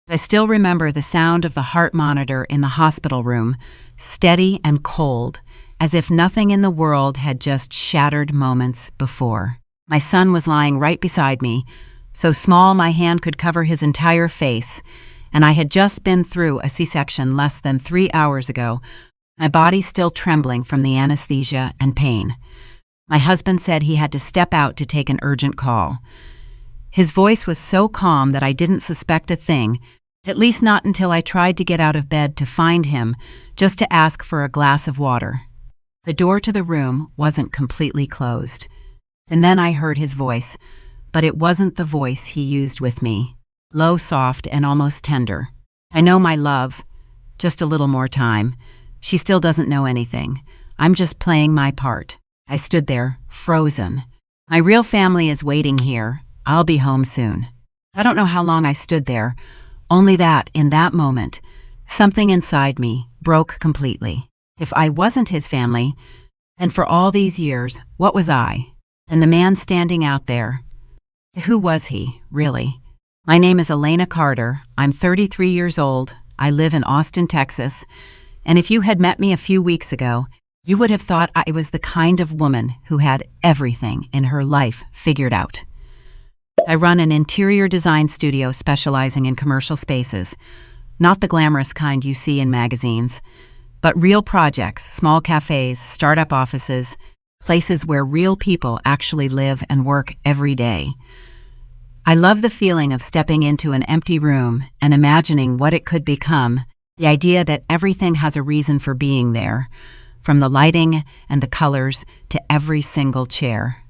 I still remember the sound of the heart monitor in the hospital room, steady and cold, as if nothing in the world had just shattered moments before. My son was lying right beside me, so small my hand could cover his entire face, and I had just been through a C-section less than 3 hours ago, my body still trembling from the anesthesia and pain. My husband said he had to step out to take an urgent call. His voice was so calm that I didn't suspect a thing, at least not until I tried to get out of bed to find him, just to ask for a glass of water. The door to the room wasn't completely closed. And then I heard his voice, but it wasn't the voice he used with me. Low, soft, and almost tender. "I know, my love. Just a little more time. She still doesn't know anything. I'm just playing my part." I stood there, frozen. "My real family is waiting here. I'll be home soon." I don't know how long I stood there, only that, in that moment, something inside me broke completely. If I wasn't his family, then for all these years, what was I? And the man standing out there, who was he, really? My name is Elena Carter. I'm 33 years old. I live in Austin, Texas. And if you had met me a few weeks ago, you would have thought I was the kind of woman who had everything in her life figured out. I run an interior design studio specializing in commercial spaces, not the glamorous kind you see in magazines, but real projects, small cafes, startup offices, places where real people actually live and work every day. I love the feeling of stepping into an empty room and imagining what it could become, the idea that everything has a reason for being there, from the lighting and the colors to every single chair.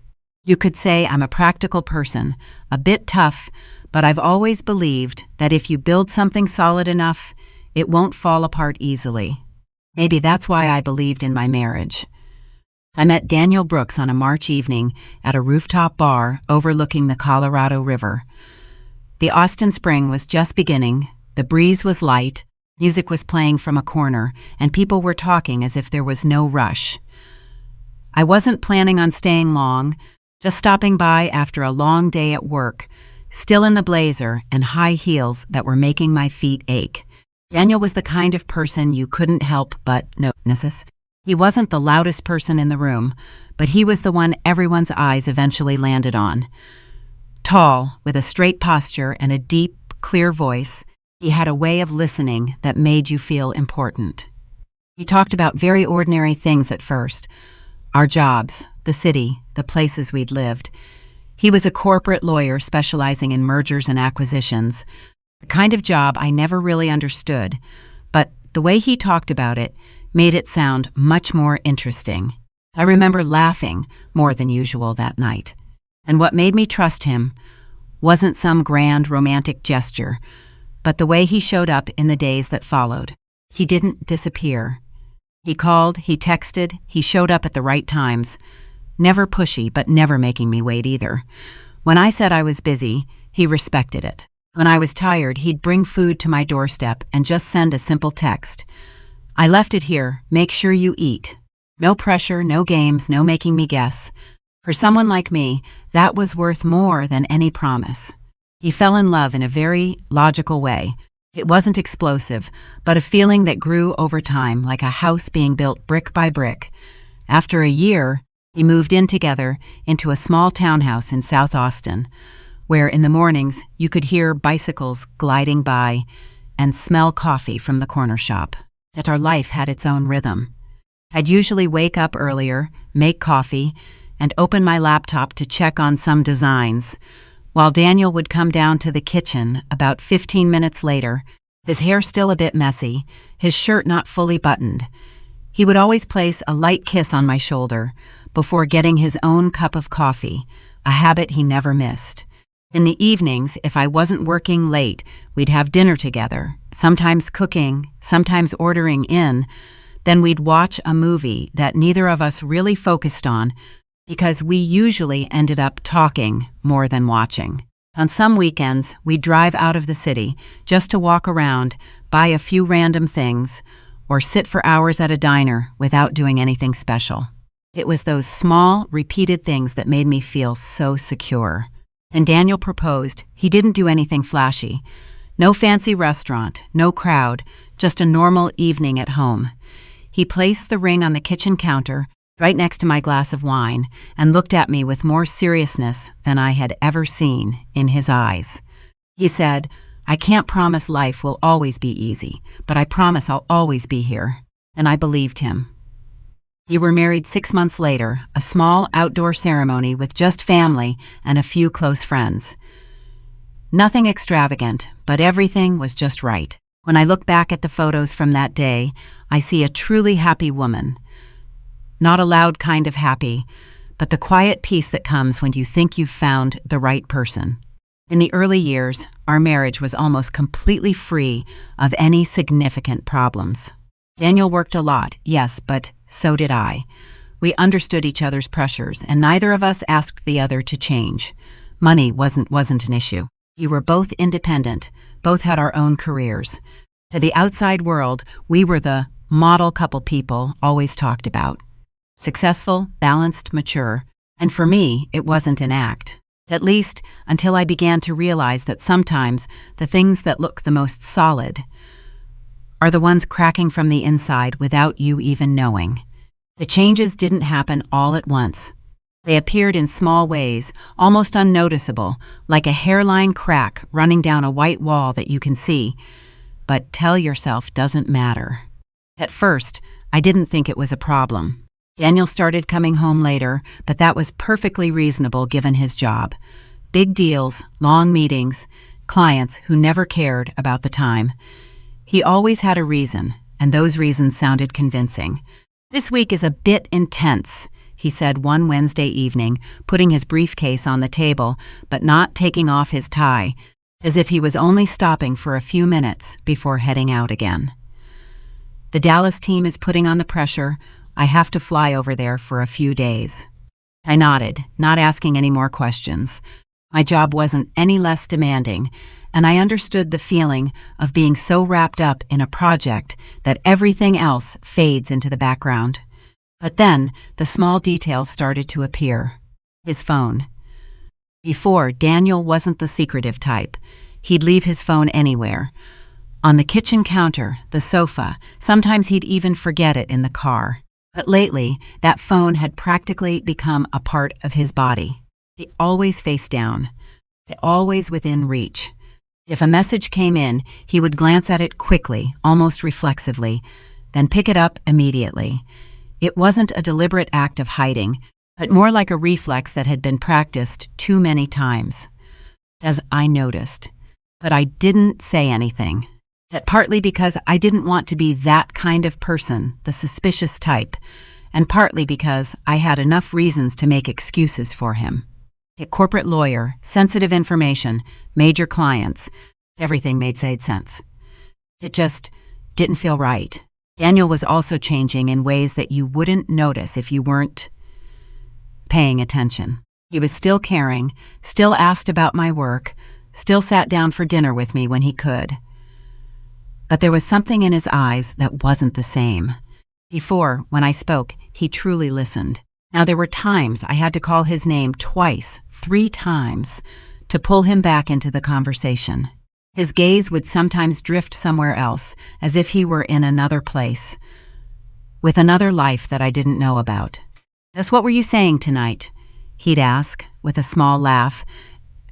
You could say I'm a practical person, a bit tough, but I've always believed that if you build something solid enough, it won't fall apart easily. Maybe that's why I believed in my marriage. I met Daniel Brooks on a March evening at a rooftop bar overlooking the Colorado River. The Austin spring was just beginning, the breeze was light, music was playing from a corner, and people were talking as if there was no rush. I wasn't planning on staying long, just stopping by after a long day at work, still in the blazer and high heels that were making my feet ache. Daniel was the kind of person you couldn't help but notice. He wasn't the loudest person in the room, but he was the one everyone's eyes eventually landed on. Tall, with a straight posture and a deep, clear voice, he had a way of listening that made you feel important. He talked about very ordinary things at first. Our jobs, the city, the places we'd lived. He was a corporate lawyer specializing in mergers and acquisitions, the kind of job I never really understood, but the way he talked about it made it sound much more interesting. I remember laughing more than usual that night. And what made me trust him wasn't some grand romantic gesture, but the way he showed up in the days that followed. He didn't disappear. He called, he texted, he showed up at the right times. Never pushy, but never making me wait either. When I said I was busy, he respected it. When I was tired, he'd bring food to my doorstep and just send a simple text. "I left it here. Make sure you eat." No pressure, no games, no making me guess. For someone like me, that was worth more than any promise. He fell in love in a very logical way. It wasn't explosive, but a feeling that grew over time, like a house being built brick by brick. After a year, we moved in together into a small townhouse in South Austin, where in the mornings you could hear bicycles gliding by and smell coffee from the corner shop. That our life had its own rhythm. I'd usually wake up earlier, make coffee, and open my laptop to check on some designs, while Daniel would come down to the kitchen about 15 minutes later, his hair still a bit messy, his shirt not fully buttoned. He would always place a light kiss on my shoulder before getting his own cup of coffee, a habit he never missed. In the evenings, if I wasn't working late, we'd have dinner together, sometimes cooking, sometimes ordering in. Then we'd watch a movie that neither of us really focused on because we usually ended up talking more than watching. On some weekends, we'd drive out of the city just to walk around, buy a few random things, or sit for hours at a diner without doing anything special. It was those small, repeated things that made me feel so secure. And Daniel proposed. He didn't do anything flashy, No fancy restaurant, no crowd, just a normal evening at home. He placed the ring on the kitchen counter, right next to my glass of wine, and looked at me with more seriousness than I had ever seen in his eyes. He said, "I can't promise life will always be easy, but I promise I'll always be here." And I believed him. We were married 6 months later, a small outdoor ceremony with just family and a few close friends. Nothing extravagant, but everything was just right. When I look back at the photos from that day, I see a truly happy woman. Not a loud kind of happy, but the quiet peace that comes when you think you've found the right person. In the early years, our marriage was almost completely free of any significant problems. Daniel worked a lot, yes, but so did I. We understood each other's pressures, and neither of us asked the other to change. Money wasn't an issue. We were both independent, both had our own careers. To the outside world, we were the model couple people always talked about. Successful, balanced, mature. And for me, it wasn't an act. At least until I began to realize that sometimes the things that look the most solid are the ones cracking from the inside without you even knowing. The changes didn't happen all at once. They appeared in small ways, almost unnoticeable, like a hairline crack running down a white wall that you can see. But tell yourself doesn't matter. At first, I didn't think it was a problem. Daniel started coming home later, but that was perfectly reasonable given his job. Big deals, long meetings, clients who never cared about the time. He always had a reason, and those reasons sounded convincing. "This week is a bit intense," he said one Wednesday evening, putting his briefcase on the table, but not taking off his tie, as if he was only stopping for a few minutes before heading out again. "The Dallas team is putting on the pressure. I have to fly over there for a few days." I nodded, not asking any more questions. My job wasn't any less demanding, and I understood the feeling of being so wrapped up in a project that everything else fades into the background. But then, the small details started to appear. His phone. Before, Daniel wasn't the secretive type. He'd leave his phone anywhere. On the kitchen counter, the sofa, sometimes he'd even forget it in the car. But lately, that phone had practically become a part of his body. It always face down, always within reach. If a message came in, he would glance at it quickly, almost reflexively, then pick it up immediately. It wasn't a deliberate act of hiding, but more like a reflex that had been practiced too many times. As I noticed, but I didn't say anything. That partly because I didn't want to be that kind of person, the suspicious type, and partly because I had enough reasons to make excuses for him. A corporate lawyer, sensitive information, major clients, everything made sense. It just didn't feel right. Daniel was also changing in ways that you wouldn't notice if you weren't paying attention. He was still caring, still asked about my work, still sat down for dinner with me when he could. But there was something in his eyes that wasn't the same. Before, when I spoke, he truly listened. Now there were times I had to call his name twice, 3 times, to pull him back into the conversation. His gaze would sometimes drift somewhere else, as if he were in another place, with another life that I didn't know about. "Just what were you saying tonight?" he'd ask, with a small laugh,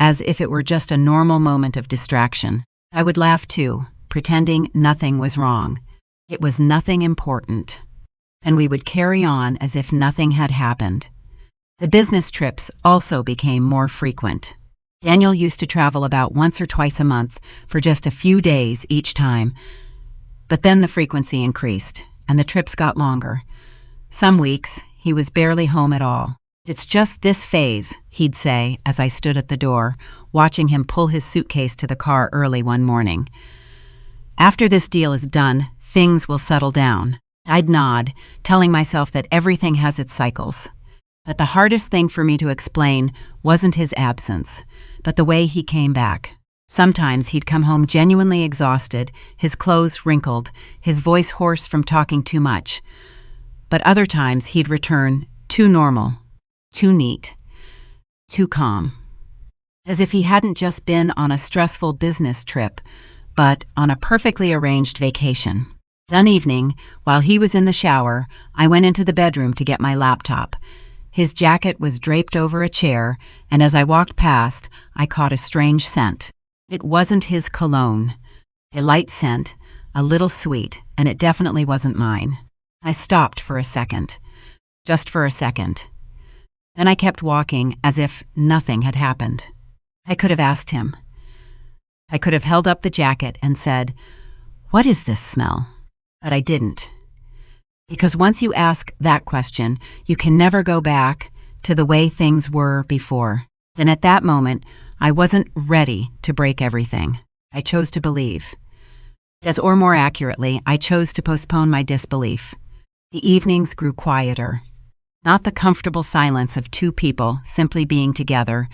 as if it were just a normal moment of distraction. I would laugh too, pretending nothing was wrong. It was nothing important. And we would carry on as if nothing had happened. The business trips also became more frequent. Daniel used to travel about once or twice a month for just a few days each time. But then the frequency increased, and the trips got longer. Some weeks, he was barely home at all. "It's just this phase," he'd say as I stood at the door, watching him pull his suitcase to the car early one morning. "After this deal is done, things will settle down." I'd nod, telling myself that everything has its cycles. But the hardest thing for me to explain wasn't his absence, but the way he came back. Sometimes he'd come home genuinely exhausted, his clothes wrinkled, his voice hoarse from talking too much. But other times he'd return too normal, too neat, too calm. As if he hadn't just been on a stressful business trip, but on a perfectly arranged vacation. One evening, while he was in the shower, I went into the bedroom to get my laptop. His jacket was draped over a chair, and as I walked past, I caught a strange scent. It wasn't his cologne. A light scent, a little sweet, and it definitely wasn't mine. I stopped for a second. Just for a second. Then I kept walking as if nothing had happened. I could have asked him. I could have held up the jacket and said, "What is this smell?" But I didn't. Because once you ask that question, you can never go back to the way things were before. And at that moment, I wasn't ready to break everything. I chose to believe. Or more accurately, I chose to postpone my disbelief. The evenings grew quieter. Not the comfortable silence of two people simply being together,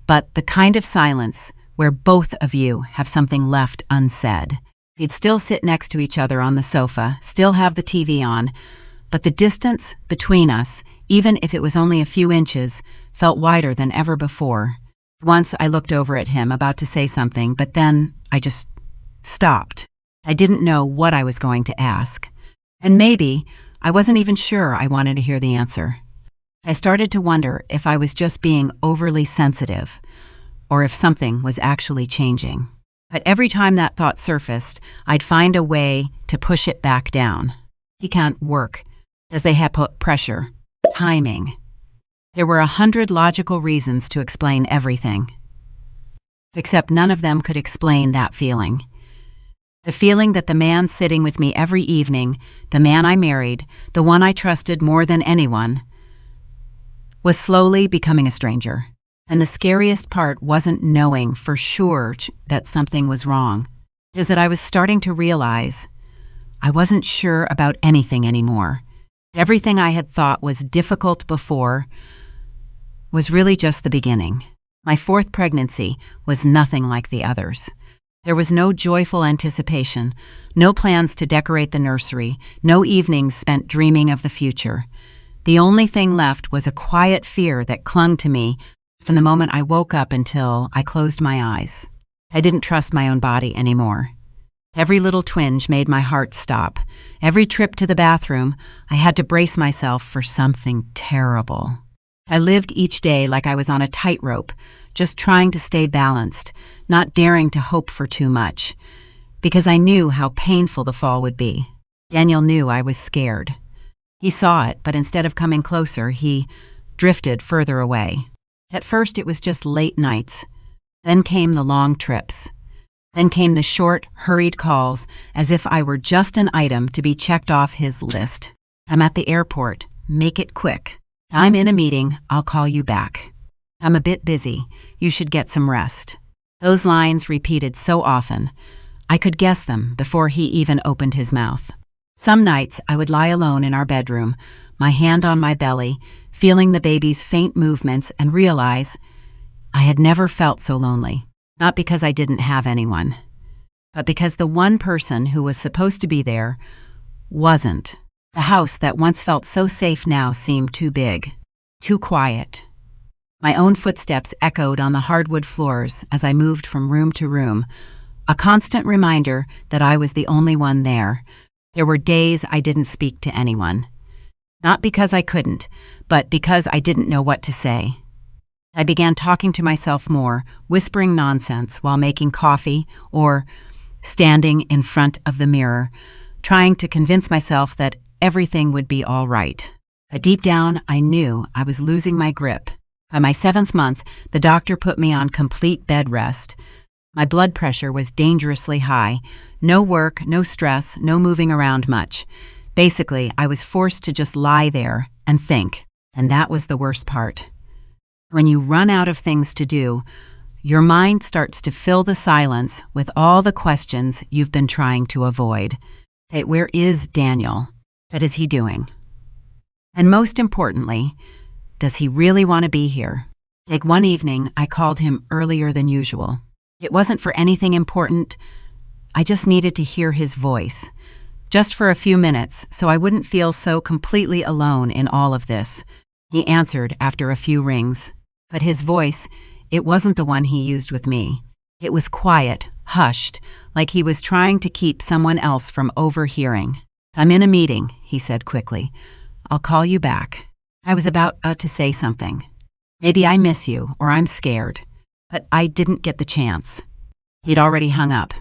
but the kind of silence where both of you have something left unsaid. We'd still sit next to each other on the sofa, still have the TV on, but the distance between us, even if it was only a few inches, felt wider than ever before. Once I looked over at him, about to say something, but then I just stopped. I didn't know what I was going to ask. And maybe I wasn't even sure I wanted to hear the answer. I started to wonder if I was just being overly sensitive, or if something was actually changing. But every time that thought surfaced, I'd find a way to push it back down. He can't work, as they had put pressure, timing. There were 100 logical reasons to explain everything. Except none of them could explain that feeling. The feeling that the man sitting with me every evening, the man I married, the one I trusted more than anyone, was slowly becoming a stranger. And the scariest part wasn't knowing for sure that something was wrong. It is that I was starting to realize I wasn't sure about anything anymore. Everything I had thought was difficult before was really just the beginning. My fourth pregnancy was nothing like the others. There was no joyful anticipation, no plans to decorate the nursery, no evenings spent dreaming of the future. The only thing left was a quiet fear that clung to me from the moment I woke up until I closed my eyes. I didn't trust my own body anymore. Every little twinge made my heart stop. Every trip to the bathroom, I had to brace myself for something terrible. I lived each day like I was on a tightrope, just trying to stay balanced, not daring to hope for too much, because I knew how painful the fall would be. Daniel knew I was scared. He saw it, but instead of coming closer, he drifted further away. At first, it was just late nights. Then came the long trips. Then came the short, hurried calls, as if I were just an item to be checked off his list. "I'm at the airport. Make it quick. I'm in a meeting. I'll call you back. I'm a bit busy. You should get some rest." Those lines repeated so often, I could guess them before he even opened his mouth. Some nights I would lie alone in our bedroom, my hand on my belly, feeling the baby's faint movements, and realize I had never felt so lonely. Not because I didn't have anyone, but because the one person who was supposed to be there wasn't. The house that once felt so safe now seemed too big, too quiet. My own footsteps echoed on the hardwood floors as I moved from room to room, a constant reminder that I was the only one there. There were days I didn't speak to anyone. Not because I couldn't, but because I didn't know what to say. I began talking to myself more, whispering nonsense while making coffee or standing in front of the mirror, trying to convince myself that everything would be all right. But deep down, I knew I was losing my grip. By my 7th month, the doctor put me on complete bed rest. My blood pressure was dangerously high. No work, no stress, no moving around much. Basically, I was forced to just lie there and think, and that was the worst part. When you run out of things to do, your mind starts to fill the silence with all the questions you've been trying to avoid. Hey, where is Daniel? What is he doing? And most importantly, does he really want to be here? Like one evening, I called him earlier than usual. It wasn't for anything important. I just needed to hear his voice. Just for a few minutes, so I wouldn't feel so completely alone in all of this. He answered after a few rings. But his voice, it wasn't the one he used with me. It was quiet, hushed, like he was trying to keep someone else from overhearing. "I'm in a meeting," he said quickly. "I'll call you back." I was about to say something. Maybe I miss you, or I'm scared. But I didn't get the chance. He'd already hung up.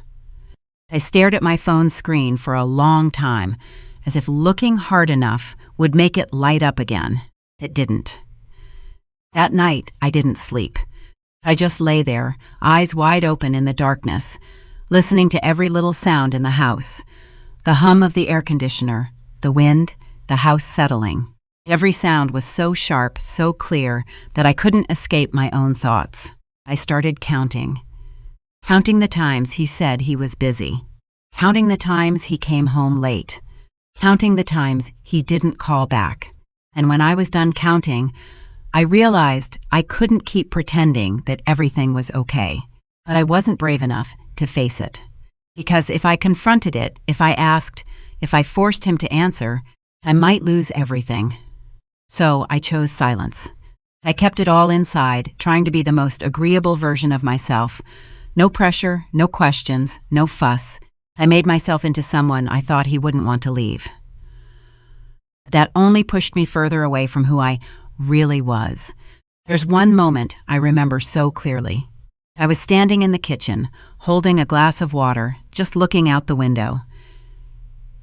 I stared at my phone screen for a long time, as if looking hard enough would make it light up again. It didn't. That night, I didn't sleep. I just lay there, eyes wide open in the darkness, listening to every little sound in the house. The hum of the air conditioner, the wind, the house settling. Every sound was so sharp, so clear, that I couldn't escape my own thoughts. I started counting. Counting the times he said he was busy. Counting the times he came home late. Counting the times he didn't call back. And when I was done counting, I realized I couldn't keep pretending that everything was okay. But I wasn't brave enough to face it. Because if I confronted it, if I asked, if I forced him to answer, I might lose everything. So I chose silence. I kept it all inside, trying to be the most agreeable version of myself. No pressure, no questions, no fuss. I made myself into someone I thought he wouldn't want to leave. That only pushed me further away from who I really was. There's one moment I remember so clearly. I was standing in the kitchen, holding a glass of water, just looking out the window.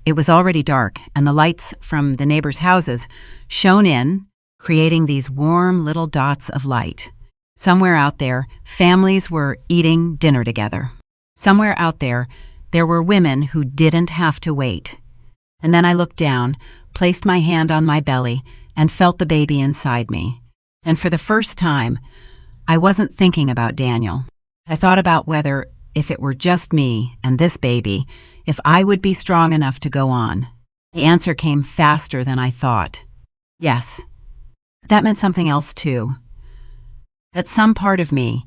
It was already dark, and the lights from the neighbors' houses shone in, creating these warm little dots of light. Somewhere out there, families were eating dinner together. Somewhere out there were women who didn't have to wait. And then I looked down, placed my hand on my belly, and felt the baby inside me. And for the first time, I wasn't thinking about Daniel. I thought about whether, if it were just me and this baby, if I would be strong enough to go on. The answer came faster than I thought. Yes. That meant something else too. That some part of me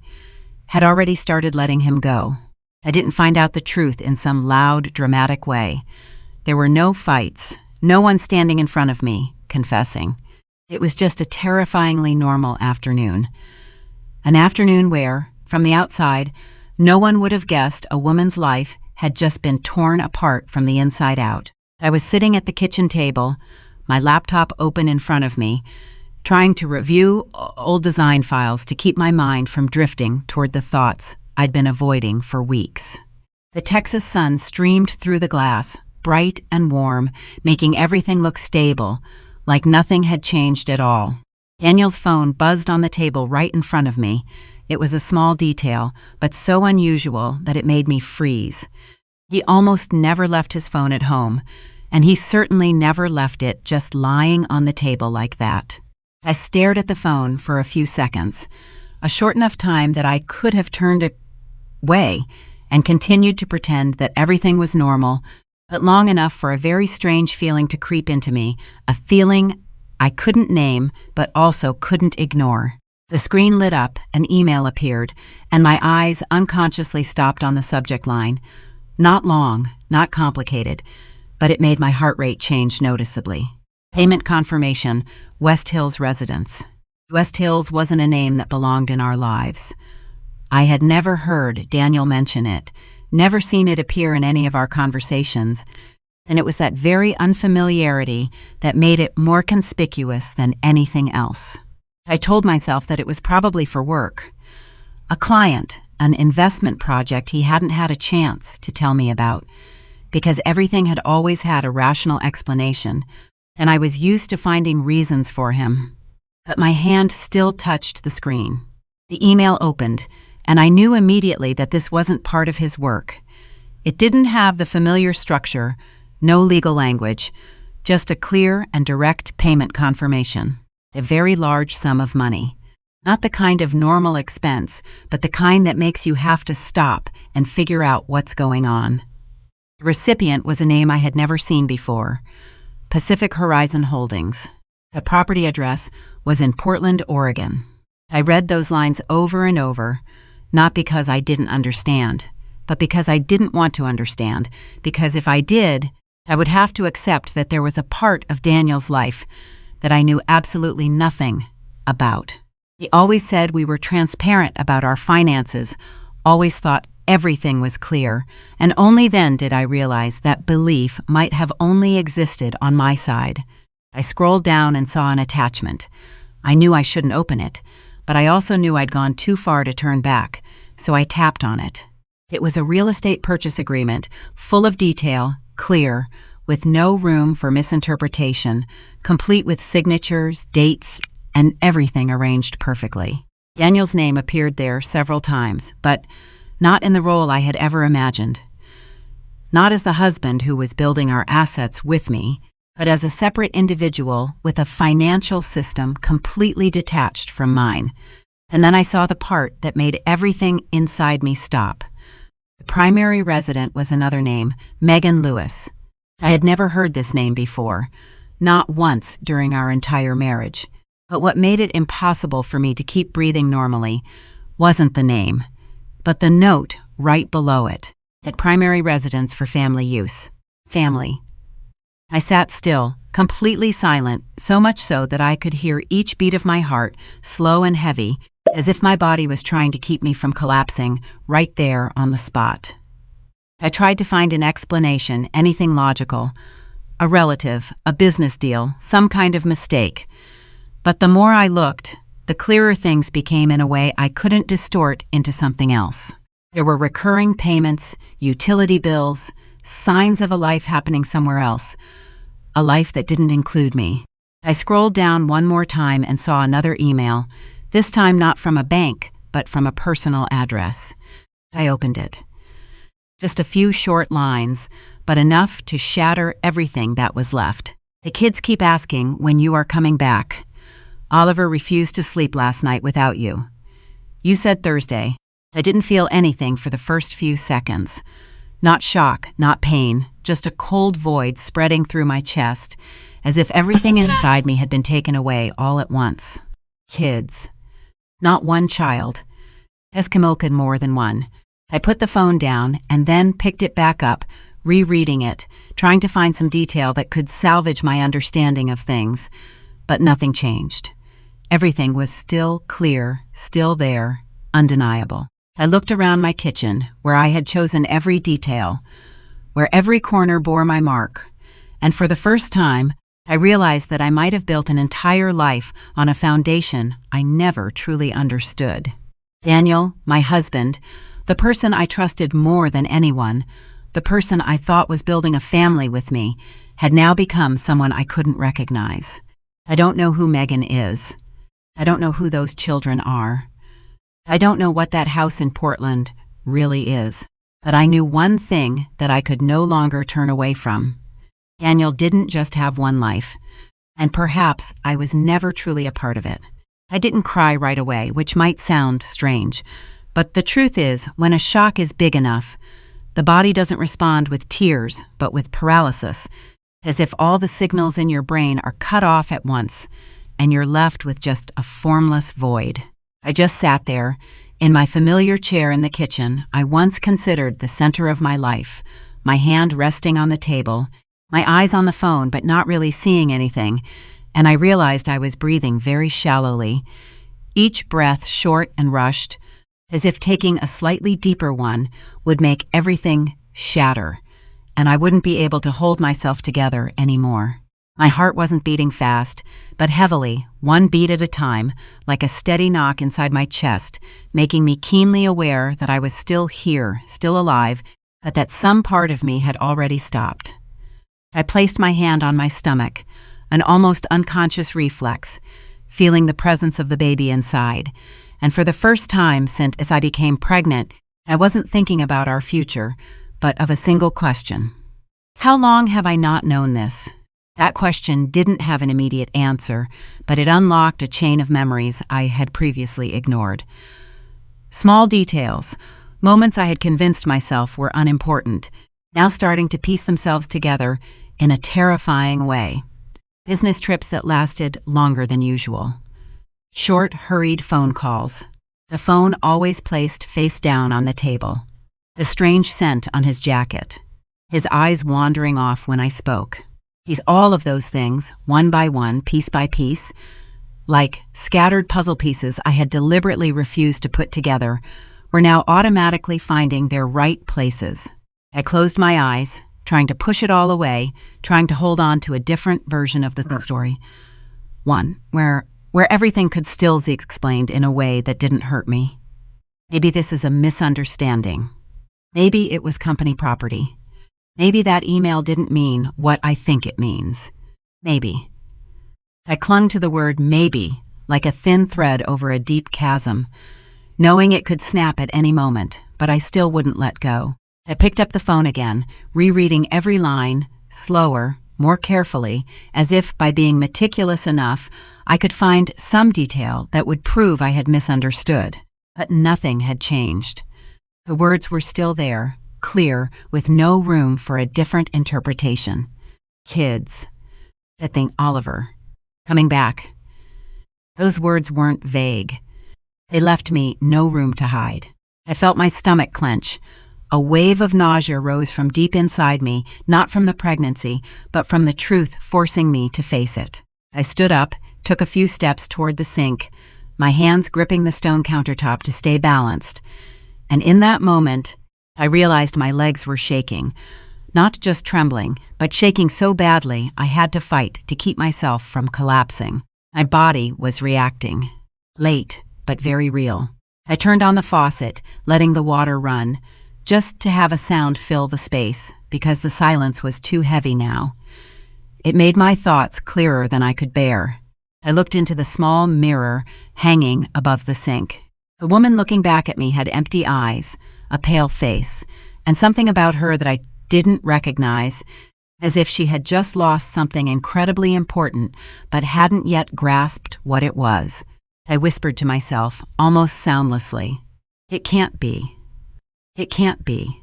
had already started letting him go. I didn't find out the truth in some loud, dramatic way. There were no fights, no one standing in front of me, confessing. It was just a terrifyingly normal afternoon. An afternoon where, from the outside, no one would have guessed a woman's life had just been torn apart from the inside out. I was sitting at the kitchen table, my laptop open in front of me, trying to review old design files to keep my mind from drifting toward the thoughts I'd been avoiding for weeks. The Texas sun streamed through the glass, bright and warm, making everything look stable, like nothing had changed at all. Daniel's phone buzzed on the table right in front of me. It was a small detail, but so unusual that it made me freeze. He almost never left his phone at home, and he certainly never left it just lying on the table like that. I stared at the phone for a few seconds, a short enough time that I could have turned away and continued to pretend that everything was normal, but long enough for a very strange feeling to creep into me, a feeling I couldn't name but also couldn't ignore. The screen lit up, an email appeared, and my eyes unconsciously stopped on the subject line. Not long, not complicated, but it made my heart rate change noticeably. Payment confirmation, West Hills residence. West Hills wasn't a name that belonged in our lives. I had never heard Daniel mention it, never seen it appear in any of our conversations, and it was that very unfamiliarity that made it more conspicuous than anything else. I told myself that it was probably for work. A client, an investment project he hadn't had a chance to tell me about, because everything had always had a rational explanation, and I was used to finding reasons for him. But my hand still touched the screen. The email opened, and I knew immediately that this wasn't part of his work. It didn't have the familiar structure, no legal language, just a clear and direct payment confirmation. A very large sum of money. Not the kind of normal expense, but the kind that makes you have to stop and figure out what's going on. The recipient was a name I had never seen before, Pacific Horizon Holdings. The property address was in Portland, Oregon. I read those lines over and over, not because I didn't understand, but because I didn't want to understand, because if I did, I would have to accept that there was a part of Daniel's life that I knew absolutely nothing about. He always said we were transparent about our finances, always thought everything was clear, and only then did I realize that belief might have only existed on my side. I scrolled down and saw an attachment. I knew I shouldn't open it, but I also knew I'd gone too far to turn back, so I tapped on it. It was a real estate purchase agreement, full of detail, clear, with no room for misinterpretation, complete with signatures, dates, and everything arranged perfectly. Daniel's name appeared there several times, but not in the role I had ever imagined. Not as the husband who was building our assets with me, but as a separate individual with a financial system completely detached from mine. And then I saw the part that made everything inside me stop. The primary resident was another name, Megan Lewis. I had never heard this name before, not once during our entire marriage. But what made it impossible for me to keep breathing normally wasn't the name, but the note right below it, at primary residence for family use. Family. I sat still, completely silent, so much so that I could hear each beat of my heart, slow and heavy, as if my body was trying to keep me from collapsing right there on the spot. I tried to find an explanation, anything logical, a relative, a business deal, some kind of mistake. But the more I looked, the clearer things became in a way I couldn't distort into something else. There were recurring payments, utility bills, signs of a life happening somewhere else, a life that didn't include me. I scrolled down one more time and saw another email, this time not from a bank, but from a personal address. I opened it. Just a few short lines, but enough to shatter everything that was left. The kids keep asking when you are coming back. Oliver refused to sleep last night without you. You said Thursday. I didn't feel anything for the first few seconds. Not shock, not pain, just a cold void spreading through my chest, as if everything inside me had been taken away all at once. Kids. Not one child. Eskimo could more than one. I put the phone down and then picked it back up, rereading it, trying to find some detail that could salvage my understanding of things. But nothing changed. Everything was still clear, still there, undeniable. I looked around my kitchen, where I had chosen every detail, where every corner bore my mark, and for the first time, I realized that I might have built an entire life on a foundation I never truly understood. Daniel, my husband, the person I trusted more than anyone, the person I thought was building a family with me, had now become someone I couldn't recognize. I don't know who Megan is. I don't know who those children are. I don't know what that house in Portland really is. But I knew one thing that I could no longer turn away from. Daniel didn't just have one life, and perhaps I was never truly a part of it. I didn't cry right away, which might sound strange, but the truth is, when a shock is big enough, the body doesn't respond with tears, but with paralysis, as if all the signals in your brain are cut off at once, and you're left with just a formless void. I just sat there, in my familiar chair in the kitchen I once considered the center of my life, my hand resting on the table, my eyes on the phone but not really seeing anything, and I realized I was breathing very shallowly, each breath short and rushed, as if taking a slightly deeper one would make everything shatter, and I wouldn't be able to hold myself together anymore. My heart wasn't beating fast, but heavily, one beat at a time, like a steady knock inside my chest, making me keenly aware that I was still here, still alive, but that some part of me had already stopped. I placed my hand on my stomach, an almost unconscious reflex, feeling the presence of the baby inside, and for the first time since I became pregnant, I wasn't thinking about our future, but of a single question. How long have I not known this? That question didn't have an immediate answer, but it unlocked a chain of memories I had previously ignored. Small details, moments I had convinced myself were unimportant, now starting to piece themselves together in a terrifying way. Business trips that lasted longer than usual. Short, hurried phone calls. The phone always placed face down on the table. The strange scent on his jacket. His eyes wandering off when I spoke. All of those things, one by one, piece by piece, like scattered puzzle pieces I had deliberately refused to put together, were now automatically finding their right places. I closed my eyes, trying to push it all away, trying to hold on to a different version of the story. One where everything could still be explained in a way that didn't hurt me. Maybe this is a misunderstanding. Maybe it was company property. Maybe that email didn't mean what I think it means. Maybe. I clung to the word maybe like a thin thread over a deep chasm, knowing it could snap at any moment, but I still wouldn't let go. I picked up the phone again, rereading every line, slower, more carefully, as if by being meticulous enough, I could find some detail that would prove I had misunderstood. But nothing had changed. The words were still there, clear, with no room for a different interpretation. Kids. That thing, Oliver. Coming back. Those words weren't vague. They left me no room to hide. I felt my stomach clench. A wave of nausea rose from deep inside me, not from the pregnancy, but from the truth forcing me to face it. I stood up, took a few steps toward the sink, my hands gripping the stone countertop to stay balanced. And in that moment, I realized my legs were shaking. Not just trembling, but shaking so badly I had to fight to keep myself from collapsing. My body was reacting. Late, but very real. I turned on the faucet, letting the water run, just to have a sound fill the space, because the silence was too heavy now. It made my thoughts clearer than I could bear. I looked into the small mirror hanging above the sink. The woman looking back at me had empty eyes, a pale face, and something about her that I didn't recognize, as if she had just lost something incredibly important but hadn't yet grasped what it was. I whispered to myself, almost soundlessly, "It can't be. It can't be."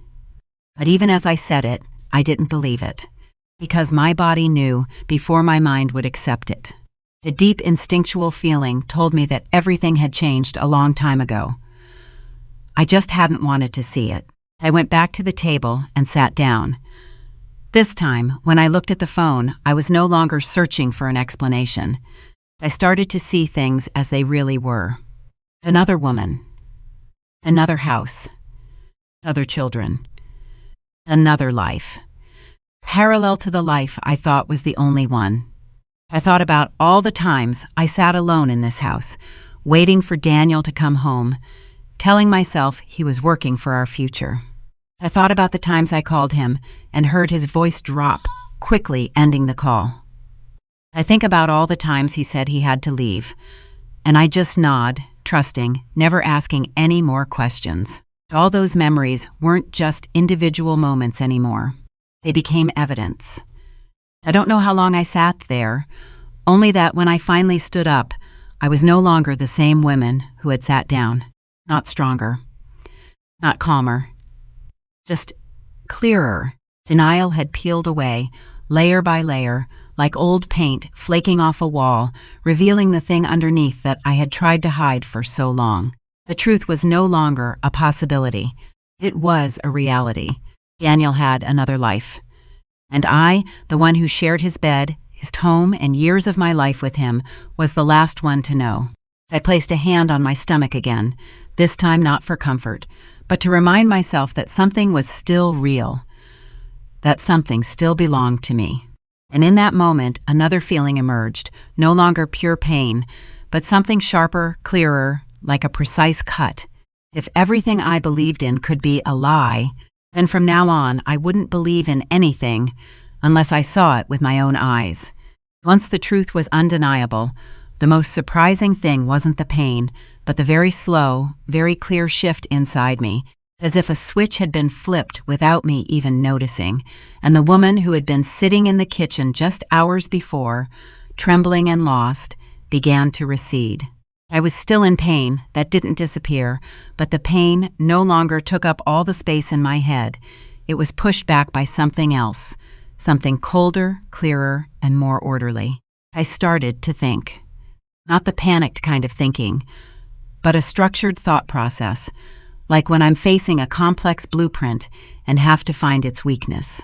But even as I said it, I didn't believe it, because my body knew before my mind would accept it. A deep instinctual feeling told me that everything had changed a long time ago. I just hadn't wanted to see it. I went back to the table and sat down. This time, when I looked at the phone, I was no longer searching for an explanation. I started to see things as they really were. Another woman. Another house. Other children. Another life. Parallel to the life I thought was the only one. I thought about all the times I sat alone in this house, waiting for Daniel to come home, telling myself he was working for our future. I thought about the times I called him and heard his voice drop, quickly ending the call. I think about all the times he said he had to leave, and I just nod, trusting, never asking any more questions. All those memories weren't just individual moments anymore. They became evidence. I don't know how long I sat there, only that when I finally stood up, I was no longer the same woman who had sat down. Not stronger. Not calmer. Just clearer. Denial had peeled away, layer by layer, like old paint flaking off a wall, revealing the thing underneath that I had tried to hide for so long. The truth was no longer a possibility. It was a reality. Daniel had another life. And I, the one who shared his bed, his home, and years of my life with him, was the last one to know. I placed a hand on my stomach again, this time not for comfort, but to remind myself that something was still real, that something still belonged to me. And in that moment, another feeling emerged, no longer pure pain, but something sharper, clearer, like a precise cut. If everything I believed in could be a lie, then from now on I wouldn't believe in anything unless I saw it with my own eyes. Once the truth was undeniable, the most surprising thing wasn't the pain, but the very slow, very clear shift inside me, as if a switch had been flipped without me even noticing, and the woman who had been sitting in the kitchen just hours before, trembling and lost, began to recede. I was still in pain, that didn't disappear, but the pain no longer took up all the space in my head. It was pushed back by something else, something colder, clearer, and more orderly. I started to think. Not the panicked kind of thinking, but a structured thought process, like when I'm facing a complex blueprint and have to find its weakness.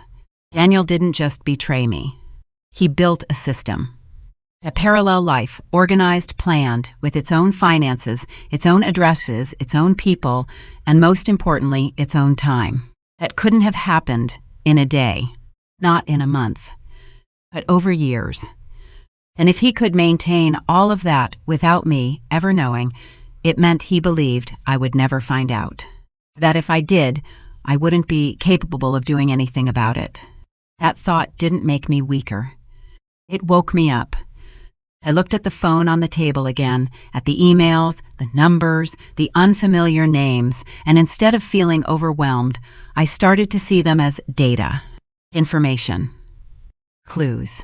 Daniel didn't just betray me. He built a system. A parallel life, organized, planned, with its own finances, its own addresses, its own people, and most importantly, its own time. That couldn't have happened in a day, not in a month, but over years. And if he could maintain all of that without me ever knowing, it meant he believed I would never find out. That if I did, I wouldn't be capable of doing anything about it. That thought didn't make me weaker. It woke me up. I looked at the phone on the table again, at the emails, the numbers, the unfamiliar names, and instead of feeling overwhelmed, I started to see them as data, information, clues.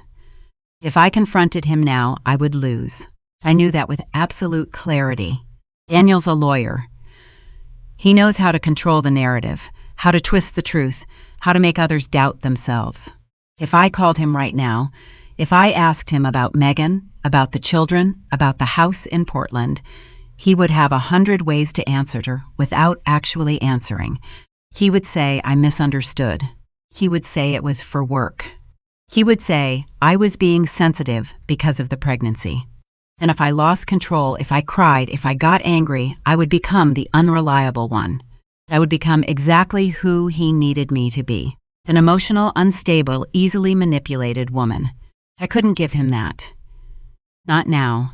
If I confronted him now, I would lose. I knew that with absolute clarity. Daniel's a lawyer. He knows how to control the narrative, how to twist the truth, how to make others doubt themselves. If I called him right now, if I asked him about Megan, about the children, about the house in Portland, he would have 100 ways to answer her without actually answering. He would say I misunderstood. He would say it was for work. He would say I was being sensitive because of the pregnancy. And if I lost control, if I cried, if I got angry, I would become the unreliable one. I would become exactly who he needed me to be. An emotional, unstable, easily manipulated woman. I couldn't give him that. Not now.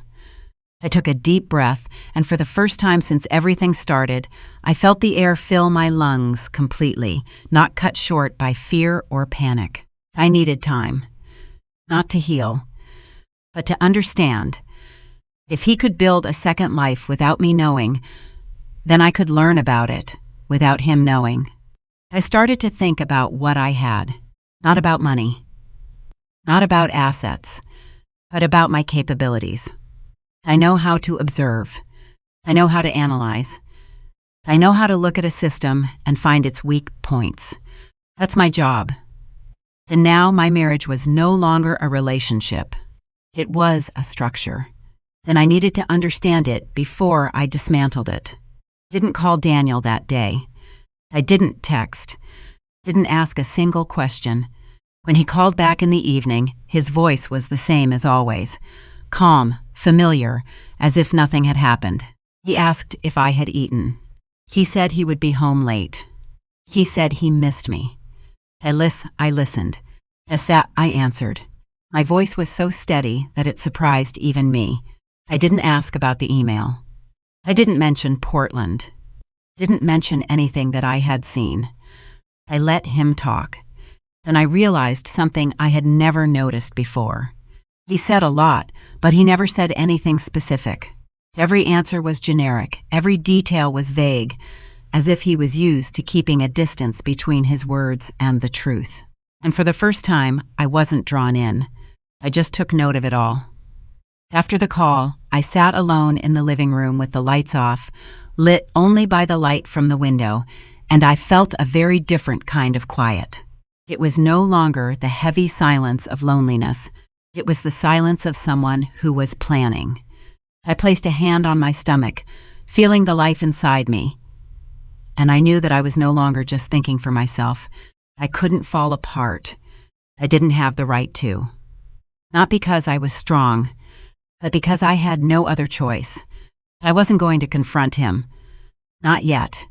I took a deep breath, and for the first time since everything started, I felt the air fill my lungs completely, not cut short by fear or panic. I needed time. Not to heal, but to understand. If he could build a second life without me knowing, then I could learn about it without him knowing. I started to think about what I had, not about money, not about assets, but about my capabilities. I know how to observe. I know how to analyze. I know how to look at a system and find its weak points. That's my job. And now my marriage was no longer a relationship. It was a structure. And I needed to understand it before I dismantled it. Didn't call Daniel that day. I didn't text. Didn't ask a single question. When he called back in the evening, his voice was the same as always. Calm, familiar, as if nothing had happened. He asked if I had eaten. He said he would be home late. He said he missed me. I listened. I answered. My voice was so steady that it surprised even me. I didn't ask about the email. I didn't mention Portland. Didn't mention anything that I had seen. I let him talk. Then I realized something I had never noticed before. He said a lot, but he never said anything specific. Every answer was generic, every detail was vague, as if he was used to keeping a distance between his words and the truth. And for the first time, I wasn't drawn in. I just took note of it all. After the call, I sat alone in the living room with the lights off, lit only by the light from the window, and I felt a very different kind of quiet. It was no longer the heavy silence of loneliness. It was the silence of someone who was planning. I placed a hand on my stomach, feeling the life inside me. And I knew that I was no longer just thinking for myself. I couldn't fall apart. I didn't have the right to. Not because I was strong, but because I had no other choice. I wasn't going to confront him. Not yet.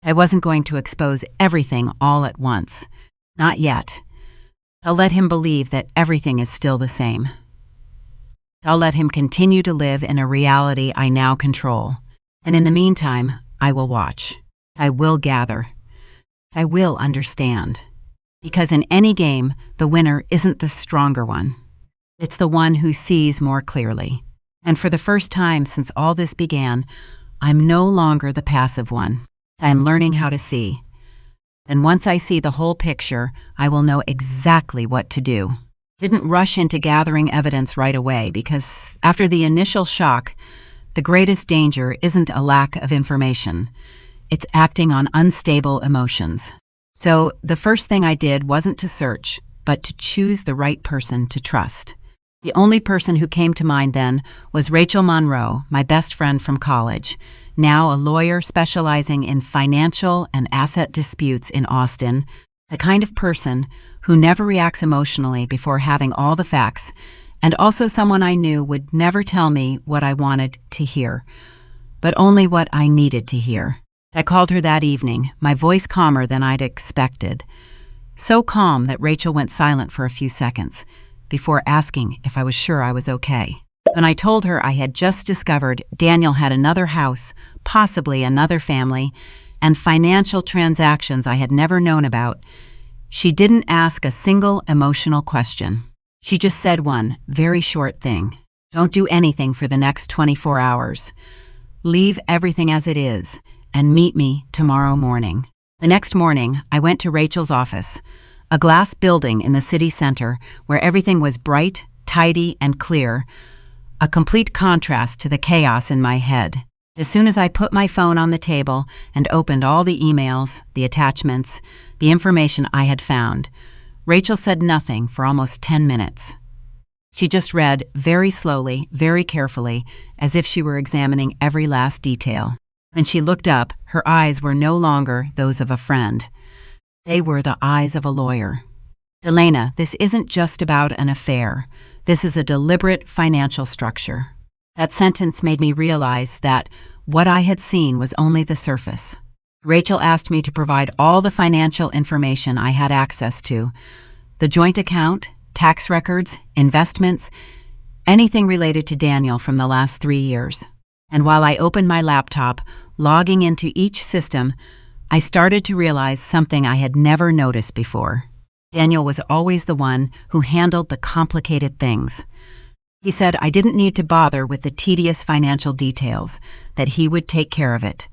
I wasn't going to expose everything all at once. Not yet. I'll let him believe that everything is still the same. I'll let him continue to live in a reality I now control. And in the meantime, I will watch. I will gather. I will understand. Because in any game, the winner isn't the stronger one. It's the one who sees more clearly. And for the first time since all this began, I'm no longer the passive one. I am learning how to see. And once I see the whole picture, I will know exactly what to do. Didn't rush into gathering evidence right away because after the initial shock, the greatest danger isn't a lack of information. It's acting on unstable emotions. So the first thing I did wasn't to search, but to choose the right person to trust. The only person who came to mind then was Rachel Monroe, my best friend from college, now a lawyer specializing in financial and asset disputes in Austin, the kind of person who never reacts emotionally before having all the facts and also someone I knew would never tell me what I wanted to hear, but only what I needed to hear. I called her that evening, my voice calmer than I'd expected. So calm that Rachel went silent for a few seconds before asking if I was sure I was okay. When I told her I had just discovered Daniel had another house, possibly another family, and financial transactions I had never known about, she didn't ask a single emotional question. She just said one very short thing. Don't do anything for the next 24 hours. Leave everything as it is and meet me tomorrow morning. The next morning, I went to Rachel's office, a glass building in the city center where everything was bright, tidy, and clear, a complete contrast to the chaos in my head. As soon as I put my phone on the table and opened all the emails, the attachments, the information I had found, Rachel said nothing for almost 10 minutes. She just read very slowly, very carefully, as if she were examining every last detail. When she looked up, her eyes were no longer those of a friend. They were the eyes of a lawyer. Elena, this isn't just about an affair. This is a deliberate financial structure. That sentence made me realize that what I had seen was only the surface. Rachel asked me to provide all the financial information I had access to, the joint account, tax records, investments, anything related to Daniel from the last 3 years. And while I opened my laptop, logging into each system, I started to realize something I had never noticed before. Daniel was always the one who handled the complicated things. He said I didn't need to bother with the tedious financial details, that he would take care of it,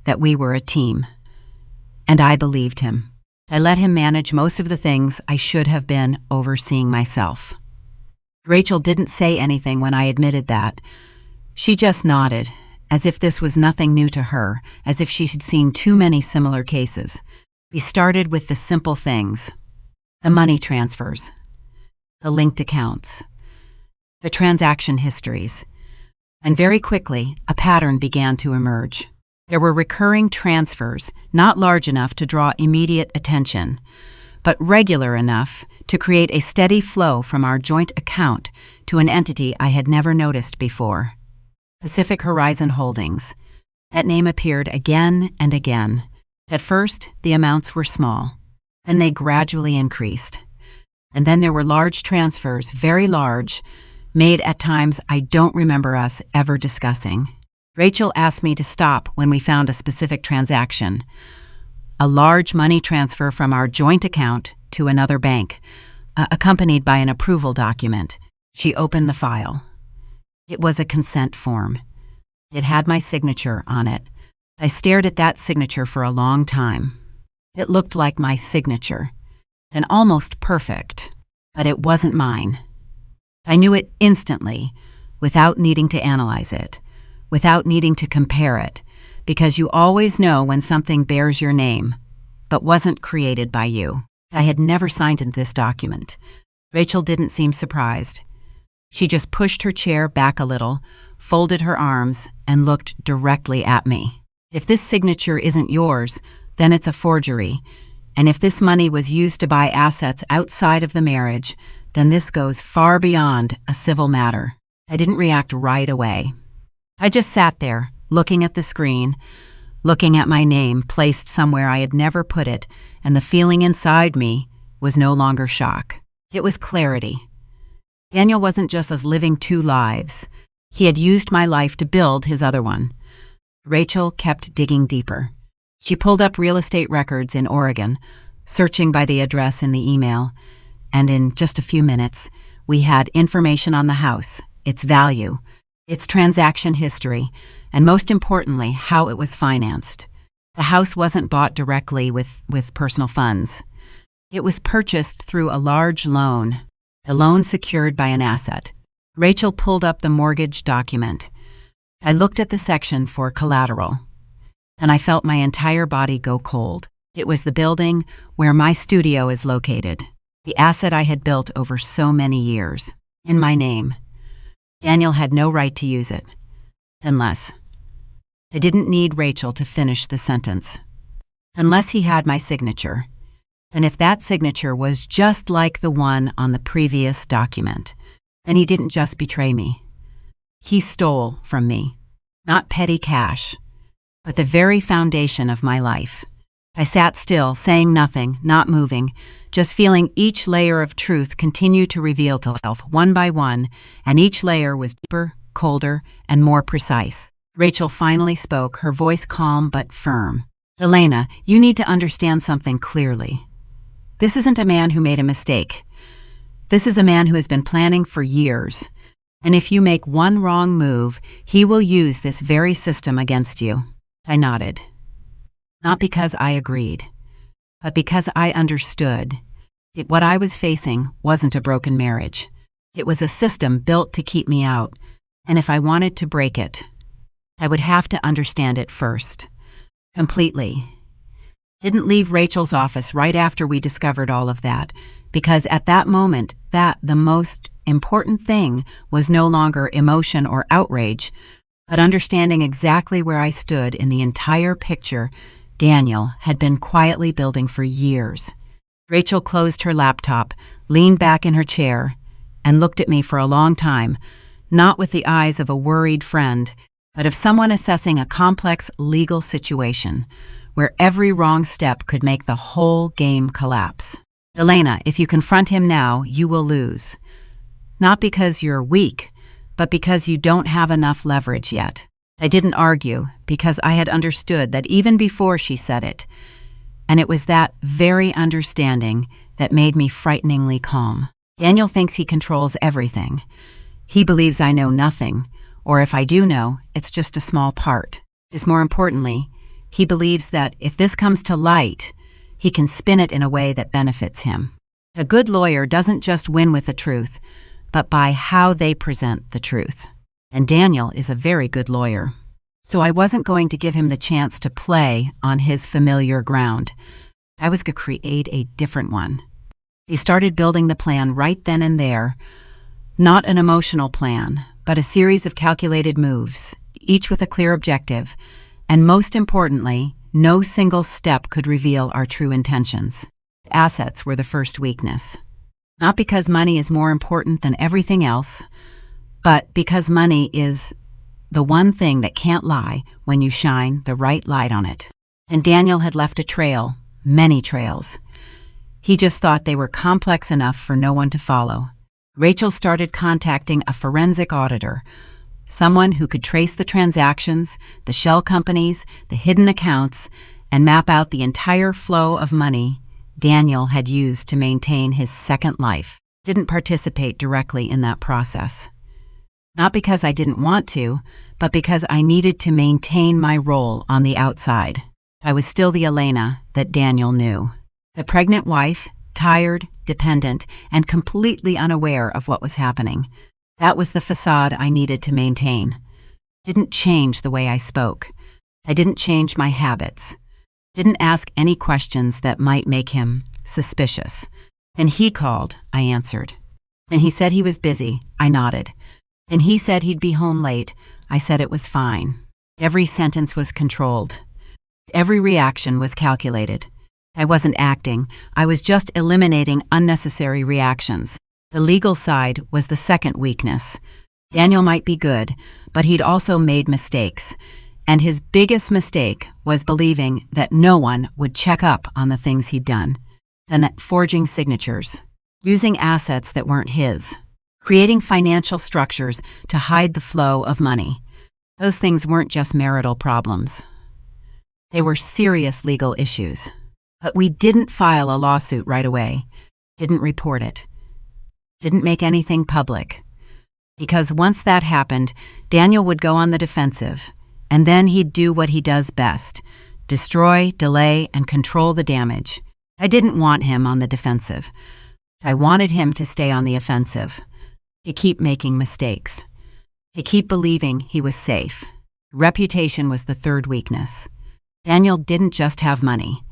that we were a team. And I believed him. I let him manage most of the things I should have been overseeing myself. Rachel didn't say anything when I admitted that. She just nodded, as if this was nothing new to her, as if she had seen too many similar cases. We started with the simple things: the money transfers, the linked accounts, the transaction histories, and very quickly, a pattern began to emerge. There were recurring transfers, not large enough to draw immediate attention, but regular enough to create a steady flow from our joint account to an entity I had never noticed before. Pacific Horizon Holdings. That name appeared again and again. At first, the amounts were small. Then they gradually increased. And then there were large transfers, very large, made at times I don't remember us ever discussing. Rachel asked me to stop when we found a specific transaction, a large money transfer from our joint account to another bank, accompanied by an approval document. She opened the file. It was a consent form. It had my signature on it. I stared at that signature for a long time. It looked like my signature, and almost perfect, but it wasn't mine. I knew it instantly, without needing to analyze it, without needing to compare it, because you always know when something bears your name, but wasn't created by you. I had never signed this document. Rachel didn't seem surprised. She just pushed her chair back a little, folded her arms, and looked directly at me. If this signature isn't yours, then it's a forgery. And if this money was used to buy assets outside of the marriage, then this goes far beyond a civil matter. I didn't react right away. I just sat there, looking at the screen, looking at my name placed somewhere I had never put it, and the feeling inside me was no longer shock. It was clarity. Daniel wasn't just us living two lives. He had used my life to build his other one. Rachel kept digging deeper. She pulled up real estate records in Oregon, searching by the address in the email, and in just a few minutes, we had information on the house, its value, its transaction history, and most importantly, how it was financed. The house wasn't bought directly with personal funds. It was purchased through a large loan, a loan secured by an asset. Rachel pulled up the mortgage document. I looked at the section for collateral, and I felt my entire body go cold. It was the building where my studio is located, the asset I had built over so many years, in my name. Daniel had no right to use it, unless. I didn't need Rachel to finish the sentence. Unless he had my signature. And if that signature was just like the one on the previous document, then he didn't just betray me. He stole from me. Not petty cash, but the very foundation of my life. I sat still, saying nothing, not moving, just feeling each layer of truth continue to reveal itself one by one, and each layer was deeper, colder, and more precise. Rachel finally spoke, her voice calm but firm. Elena, you need to understand something clearly. This isn't a man who made a mistake. This is a man who has been planning for years. And if you make one wrong move, he will use this very system against you. I nodded. Not because I agreed, but because I understood. What I was facing wasn't a broken marriage. It was a system built to keep me out, and if I wanted to break it, I would have to understand it first. Completely. Didn't leave Rachel's office right after we discovered all of that, because at that moment, the most important thing was no longer emotion or outrage, but understanding exactly where I stood in the entire picture Daniel had been quietly building for years. Rachel closed her laptop, leaned back in her chair, and looked at me for a long time, not with the eyes of a worried friend, but of someone assessing a complex legal situation where every wrong step could make the whole game collapse. Elena, if you confront him now, you will lose. Not because you're weak, but because you don't have enough leverage yet. I didn't argue, because I had understood that even before she said it, and it was that very understanding that made me frighteningly calm. Daniel thinks he controls everything. He believes I know nothing, or if I do know, it's just a small part. More importantly, he believes that if this comes to light, he can spin it in a way that benefits him. A good lawyer doesn't just win with the truth, but by how they present the truth. And Daniel is a very good lawyer. So I wasn't going to give him the chance to play on his familiar ground. I was going to create a different one. He started building the plan right then and there. Not an emotional plan, but a series of calculated moves, each with a clear objective. And most importantly, no single step could reveal our true intentions. Assets were the first weakness. Not because money is more important than everything else, but because money is the one thing that can't lie when you shine the right light on it. And Daniel had left a trail, many trails. He just thought they were complex enough for no one to follow. Rachel started contacting a forensic auditor, someone who could trace the transactions, the shell companies, the hidden accounts, and map out the entire flow of money Daniel had used to maintain his second life. Didn't participate directly in that process. Not because I didn't want to, but because I needed to maintain my role on the outside. I was still the Elena that Daniel knew. The pregnant wife, tired, dependent, and completely unaware of what was happening. That was the facade I needed to maintain. Didn't change the way I spoke. I didn't change my habits. Didn't ask any questions that might make him suspicious. And he called, I answered. And he said he was busy, I nodded. And he said he'd be home late, I said it was fine. Every sentence was controlled. Every reaction was calculated. I wasn't acting, I was just eliminating unnecessary reactions. The legal side was the second weakness. Daniel might be good, but he'd also made mistakes. And his biggest mistake was believing that no one would check up on the things he'd done. And forging signatures, using assets that weren't his, creating financial structures to hide the flow of money. Those things weren't just marital problems. They were serious legal issues. But we didn't file a lawsuit right away, didn't report it, didn't make anything public. Because once that happened, Daniel would go on the defensive, and then he'd do what he does best, destroy, delay, and control the damage. I didn't want him on the defensive. I wanted him to stay on the offensive, to keep making mistakes, to keep believing he was safe. Reputation was the third weakness. Daniel didn't just have money.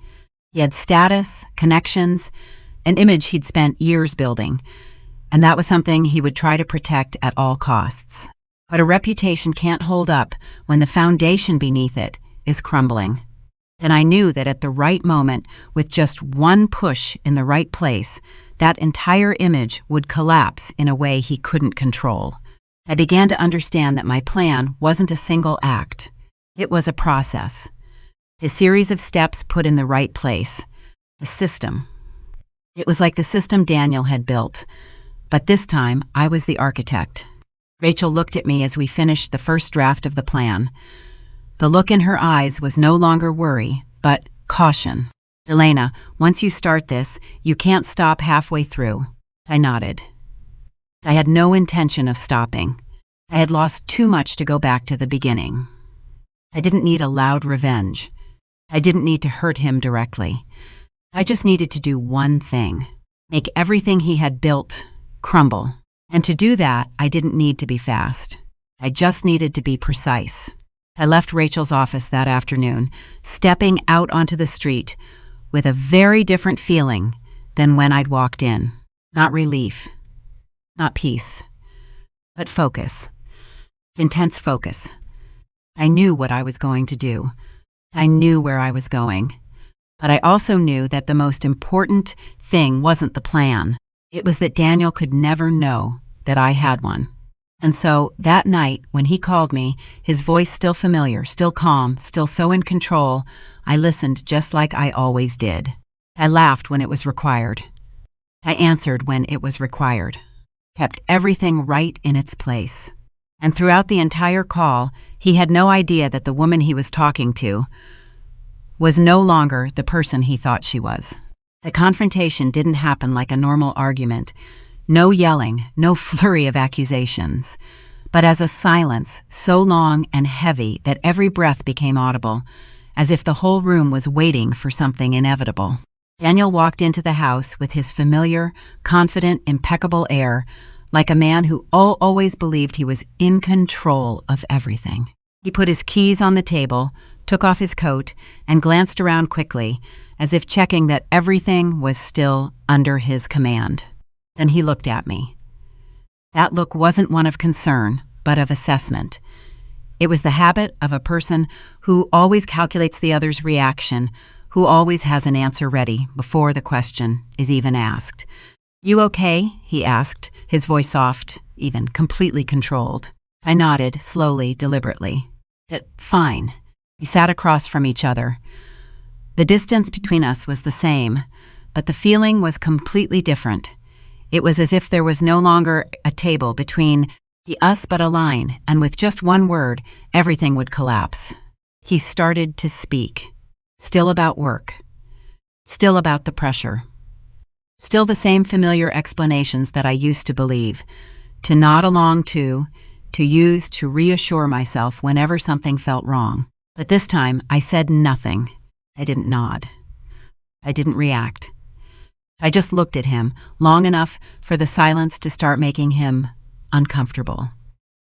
He had status, connections, an image he'd spent years building, and that was something he would try to protect at all costs. But a reputation can't hold up when the foundation beneath it is crumbling. And I knew that at the right moment, with just one push in the right place, that entire image would collapse in a way he couldn't control. I began to understand that my plan wasn't a single act. It was a process, a series of steps put in the right place, a system. It was like the system Daniel had built, but this time I was the architect. Rachel looked at me as we finished the first draft of the plan. The look in her eyes was no longer worry, but caution. "Elena, once you start this, you can't stop halfway through." I nodded. I had no intention of stopping. I had lost too much to go back to the beginning. I didn't need a loud revenge. I didn't need to hurt him directly. I just needed to do one thing: make everything he had built crumble. And to do that, I didn't need to be fast. I just needed to be precise. I left Rachel's office that afternoon, stepping out onto the street with a very different feeling than when I'd walked in. Not relief, not peace, but focus. Intense focus. I knew what I was going to do. I knew where I was going. But I also knew that the most important thing wasn't the plan. It was that Daniel could never know that I had one. And so, that night, when he called me, his voice still familiar, still calm, still so in control, I listened just like I always did. I laughed when it was required. I answered when it was required. Kept everything right in its place. And throughout the entire call, he had no idea that the woman he was talking to was no longer the person he thought she was. The confrontation didn't happen like a normal argument. No yelling, no flurry of accusations, but as a silence so long and heavy that every breath became audible, as if the whole room was waiting for something inevitable. Daniel walked into the house with his familiar, confident, impeccable air, like a man who always believed he was in control of everything. He put his keys on the table, took off his coat, and glanced around quickly, as if checking that everything was still under his command. Then he looked at me. That look wasn't one of concern, but of assessment. It was the habit of a person who always calculates the other's reaction, who always has an answer ready before the question is even asked. "You okay?" he asked, his voice soft, even completely controlled. I nodded, slowly, deliberately. Fine." We sat across from each other. The distance between us was the same, but the feeling was completely different. It was as if there was no longer a table between us but a line, and with just one word, everything would collapse. He started to speak. Still about work. Still about the pressure. Still the same familiar explanations that I used to believe, to nod along to use to reassure myself whenever something felt wrong. But this time, I said nothing. I didn't nod. I didn't react. I just looked at him, long enough for the silence to start making him uncomfortable.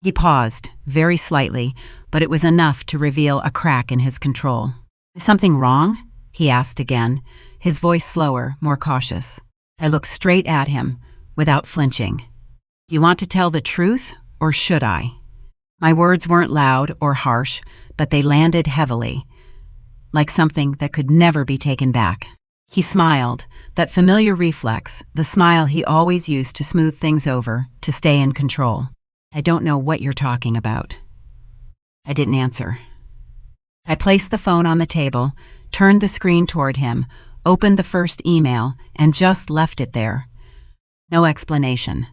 He paused, very slightly, but it was enough to reveal a crack in his control. "Is something wrong?" he asked again, his voice slower, more cautious. I looked straight at him, without flinching. "Do you want to tell the truth, or should I?" My words weren't loud or harsh, but they landed heavily, like something that could never be taken back. He smiled, that familiar reflex, the smile he always used to smooth things over, to stay in control. "I don't know what you're talking about." I didn't answer. I placed the phone on the table, turned the screen toward him, opened the first email, and just left it there. No explanation.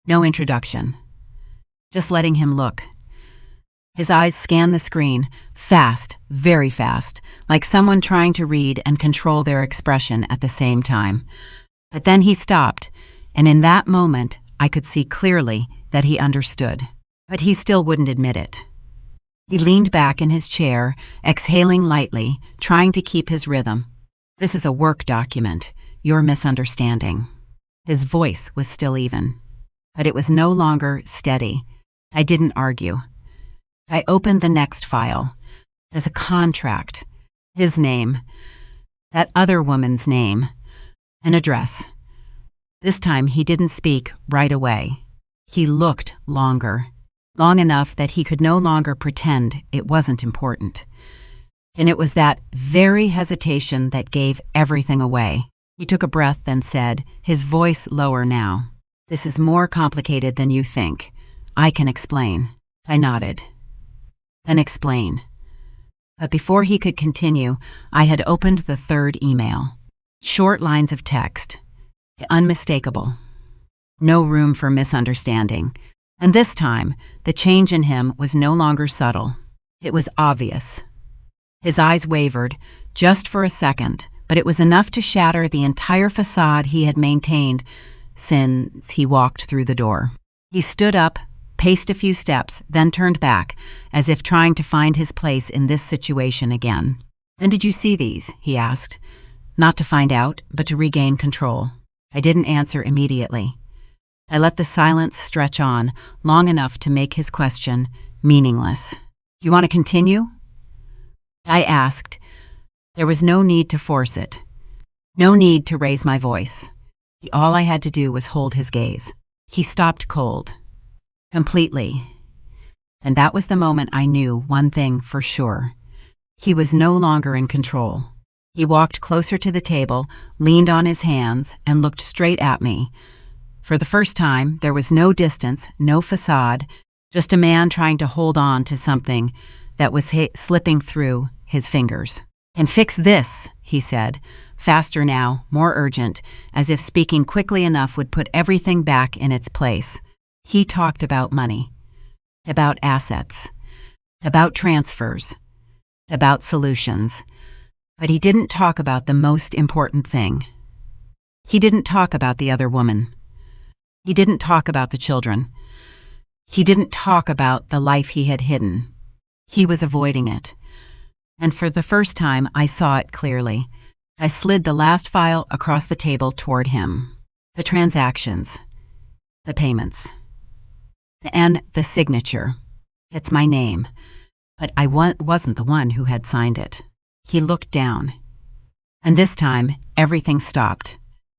No introduction. Just letting him look. His eyes scanned the screen, fast, very fast, like someone trying to read and control their expression at the same time. But then he stopped, and in that moment, I could see clearly that he understood. But he still wouldn't admit it. He leaned back in his chair, exhaling lightly, trying to keep his rhythm. "This is a work document. You're misunderstanding." His voice was still even, but it was no longer steady. I didn't argue. I opened the next file. As a contract. His name. That other woman's name. An address. This time he didn't speak right away. He looked longer. Long enough that he could no longer pretend it wasn't important. And it was that very hesitation that gave everything away. He took a breath, then said, his voice lower now, "This is more complicated than you think. I can explain." I nodded. "Then explain." But before he could continue, I had opened the third email. Short lines of text. Unmistakable. No room for misunderstanding. And this time, the change in him was no longer subtle. It was obvious. His eyes wavered, just for a second, but it was enough to shatter the entire facade he had maintained since he walked through the door. He stood up, paced a few steps, then turned back, as if trying to find his place in this situation again. "When did you see these?" he asked. Not to find out, but to regain control. I didn't answer immediately. I let the silence stretch on long enough to make his question meaningless. "You want to continue?" I asked. There was no need to force it. No need to raise my voice. All I had to do was hold his gaze. He stopped cold. Completely. And that was the moment I knew one thing for sure. He was no longer in control. He walked closer to the table, leaned on his hands, and looked straight at me. For the first time, there was no distance, no facade, just a man trying to hold on to something that was slipping through his fingers. "Can fix this," he said, faster now, more urgent, as if speaking quickly enough would put everything back in its place. He talked about money, about assets, about transfers, about solutions. But he didn't talk about the most important thing. He didn't talk about the other woman. He didn't talk about the children. He didn't talk about the life he had hidden. He was avoiding it. And for the first time, I saw it clearly. I slid the last file across the table toward him. The transactions. The payments. And the signature. It's my name. But I wasn't the one who had signed it. He looked down. And this time, everything stopped.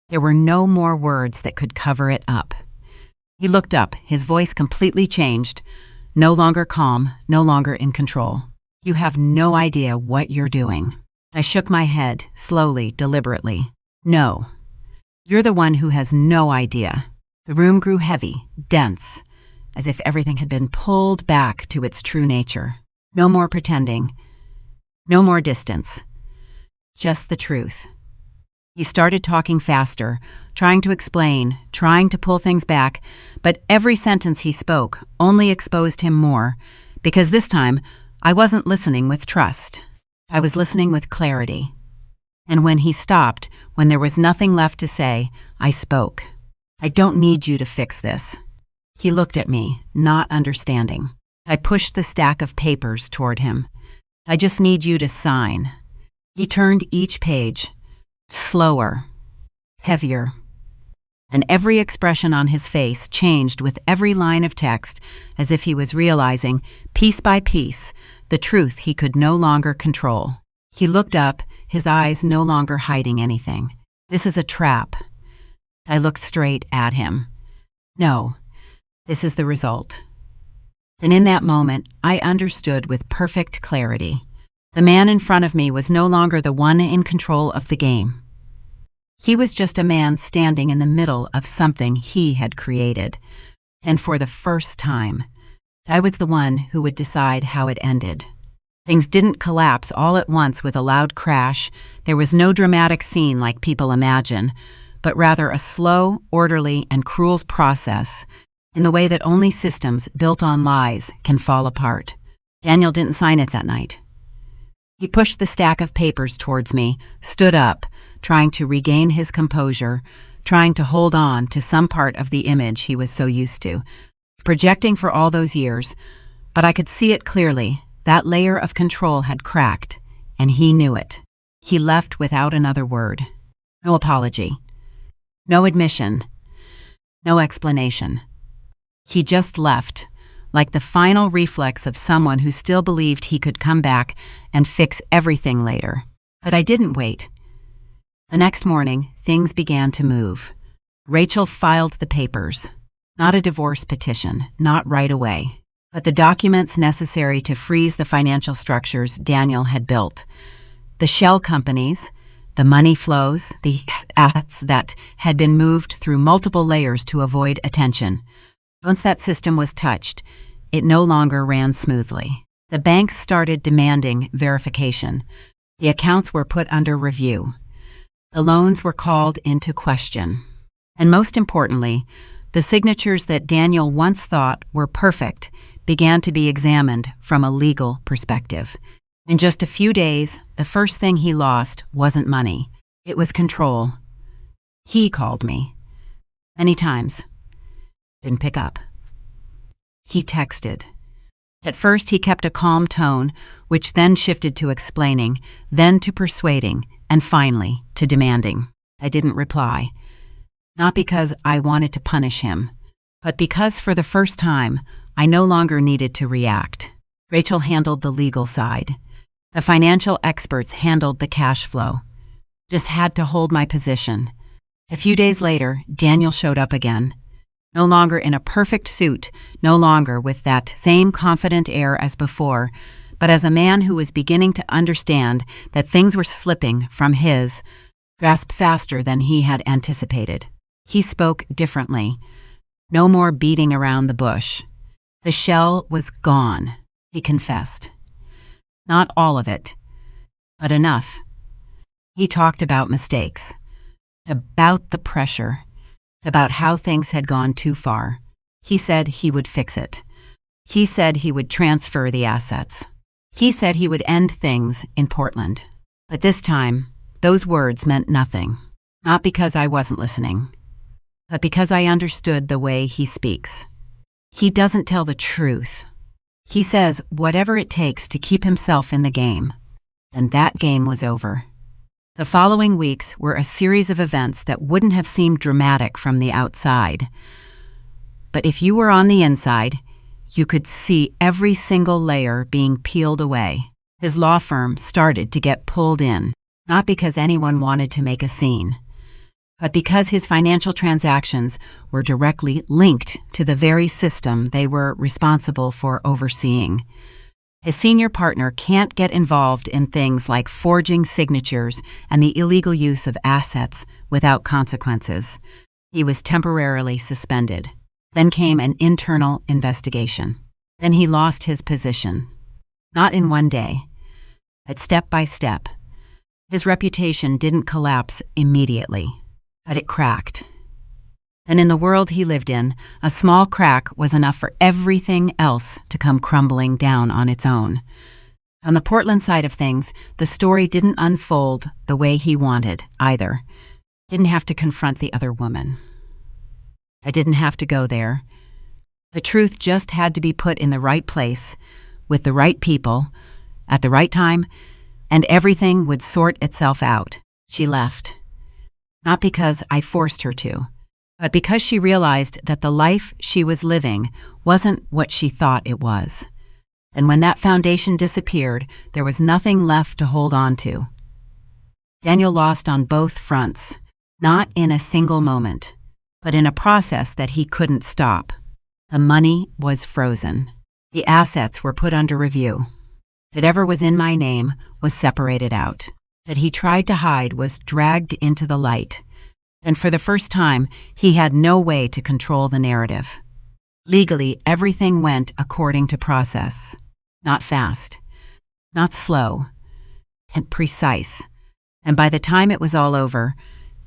There were no more words that could cover it up. He looked up, his voice completely changed. No longer calm, no longer in control. "You have no idea what you're doing." I shook my head, slowly, deliberately. "No. You're the one who has no idea." The room grew heavy, dense, as if everything had been pulled back to its true nature. No more pretending. No more distance. Just the truth. He started talking faster, trying to explain, trying to pull things back, but every sentence he spoke only exposed him more, because this time I wasn't listening with trust. I was listening with clarity. And when he stopped, when there was nothing left to say, I spoke. "I don't need you to fix this." He looked at me, not understanding. I pushed the stack of papers toward him. "I just need you to sign." He turned each page. Slower, heavier, and every expression on his face changed with every line of text, as if he was realizing, piece by piece, the truth he could no longer control. He looked up, his eyes no longer hiding anything. "This is a trap." I looked straight at him. "No, this is the result." And in that moment, I understood with perfect clarity. The man in front of me was no longer the one in control of the game. He was just a man standing in the middle of something he had created. And for the first time, I was the one who would decide how it ended. Things didn't collapse all at once with a loud crash. There was no dramatic scene like people imagine, but rather a slow, orderly, and cruel process in the way that only systems built on lies can fall apart. Daniel didn't sign it that night. He pushed the stack of papers towards me, stood up, trying to regain his composure, trying to hold on to some part of the image he was so used to, projecting for all those years, but I could see it clearly. That layer of control had cracked, and he knew it. He left without another word. No apology. No admission. No explanation. He just left, like the final reflex of someone who still believed he could come back and fix everything later. But I didn't wait. The next morning, things began to move. Rachel filed the papers. Not a divorce petition, not right away, but the documents necessary to freeze the financial structures Daniel had built. The shell companies, the money flows, the assets that had been moved through multiple layers to avoid attention. Once that system was touched, it no longer ran smoothly. The banks started demanding verification. The accounts were put under review. The loans were called into question. And most importantly, the signatures that Daniel once thought were perfect began to be examined from a legal perspective. In just a few days, the first thing he lost wasn't money. It was control. He called me. Many times. Didn't pick up. He texted. At first, he kept a calm tone, which then shifted to explaining, then to persuading, and finally to demanding. I didn't reply. Not because I wanted to punish him, but because for the first time, I no longer needed to react. Rachel handled the legal side. The financial experts handled the cash flow. Just had to hold my position. A few days later, Daniel showed up again. No longer in a perfect suit, no longer with that same confident air as before, but as a man who was beginning to understand that things were slipping from his grasp faster than he had anticipated. He spoke differently. No more beating around the bush. The shell was gone, he confessed. Not all of it, but enough. He talked about mistakes, about the pressure, about how things had gone too far. He said he would fix it. He said he would transfer the assets. He said he would end things in Portland. But this time, those words meant nothing. Not because I wasn't listening, but because I understood the way he speaks. He doesn't tell the truth. He says whatever it takes to keep himself in the game. And that game was over. The following weeks were a series of events that wouldn't have seemed dramatic from the outside. But if you were on the inside, you could see every single layer being peeled away. His law firm started to get pulled in, not because anyone wanted to make a scene, but because his financial transactions were directly linked to the very system they were responsible for overseeing. His senior partner can't get involved in things like forging signatures and the illegal use of assets without consequences. He was temporarily suspended. Then came an internal investigation. Then he lost his position. Not in one day, but step by step. His reputation didn't collapse immediately, but it cracked. And in the world he lived in, a small crack was enough for everything else to come crumbling down on its own. On the Portland side of things, the story didn't unfold the way he wanted, either. Didn't have to confront the other woman. I didn't have to go there. The truth just had to be put in the right place, with the right people, at the right time, and everything would sort itself out. She left. Not because I forced her to, but because she realized that the life she was living wasn't what she thought it was. And when that foundation disappeared, there was nothing left to hold on to. Daniel lost on both fronts, not in a single moment, but in a process that he couldn't stop. The money was frozen. The assets were put under review. Whatever was in my name was separated out. That he tried to hide was dragged into the light. And for the first time, he had no way to control the narrative. Legally, everything went according to process. Not fast, not slow, and precise. And by the time it was all over,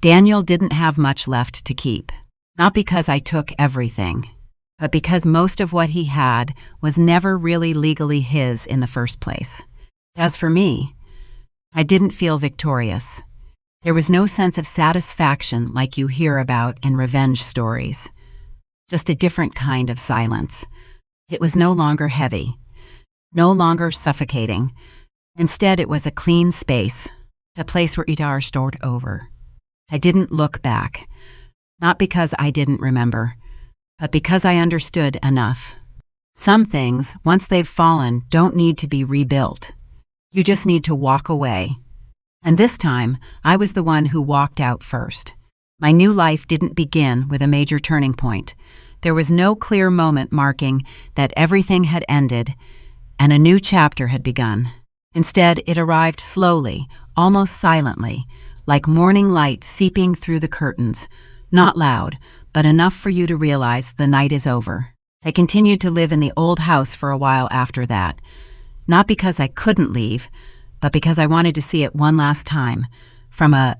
Daniel didn't have much left to keep. Not because I took everything, but because most of what he had was never really legally his in the first place. As for me, I didn't feel victorious. There was no sense of satisfaction like you hear about in revenge stories. Just a different kind of silence. It was no longer heavy, no longer suffocating. Instead, it was a clean space, a place where it are stored over. I didn't look back. Not because I didn't remember, but because I understood enough. Some things, once they've fallen, don't need to be rebuilt. You just need to walk away. And this time, I was the one who walked out first. My new life didn't begin with a major turning point. There was no clear moment marking that everything had ended and a new chapter had begun. Instead, it arrived slowly, almost silently, like morning light seeping through the curtains, not loud, but enough for you to realize the night is over. I continued to live in the old house for a while after that, not because I couldn't leave, but because I wanted to see it one last time, from a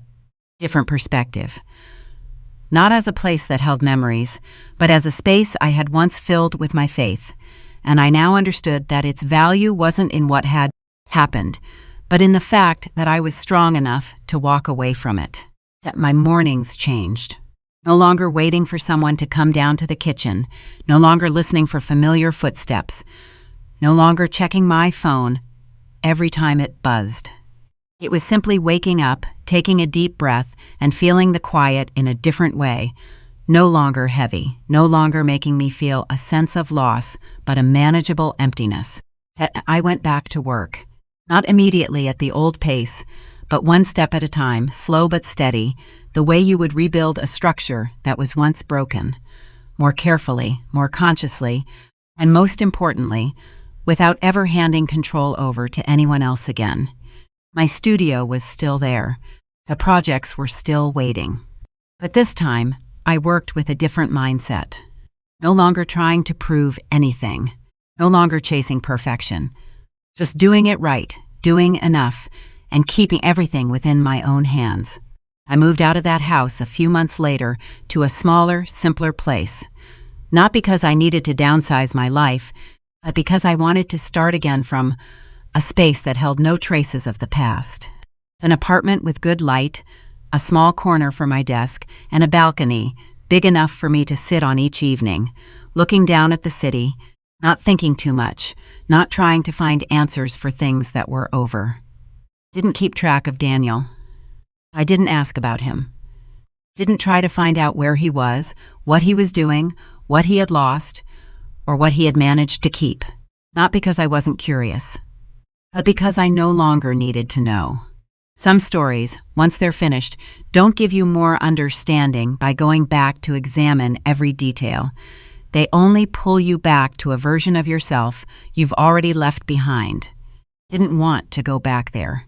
different perspective. Not as a place that held memories, but as a space I had once filled with my faith, and I now understood that its value wasn't in what had happened, but in the fact that I was strong enough to walk away from it. That my mornings changed. No longer waiting for someone to come down to the kitchen, no longer listening for familiar footsteps, no longer checking my phone every time it buzzed. It was simply waking up, taking a deep breath, and feeling the quiet in a different way, no longer heavy, no longer making me feel a sense of loss, but a manageable emptiness. I went back to work, not immediately at the old pace, but one step at a time, slow but steady, the way you would rebuild a structure that was once broken, more carefully, more consciously, and most importantly, without ever handing control over to anyone else again. My studio was still there. The projects were still waiting. But this time, I worked with a different mindset. No longer trying to prove anything. No longer chasing perfection. Just doing it right, doing enough, and keeping everything within my own hands. I moved out of that house a few months later to a smaller, simpler place. Not because I needed to downsize my life, but because I wanted to start again from a space that held no traces of the past. An apartment with good light, a small corner for my desk, and a balcony big enough for me to sit on each evening, looking down at the city, not thinking too much, not trying to find answers for things that were over. Didn't keep track of Daniel. I didn't ask about him. Didn't try to find out where he was, what he was doing, what he had lost, or what he had managed to keep. Not because I wasn't curious, but because I no longer needed to know. Some stories, once they're finished, don't give you more understanding by going back to examine every detail. They only pull you back to a version of yourself you've already left behind. Didn't want to go back there.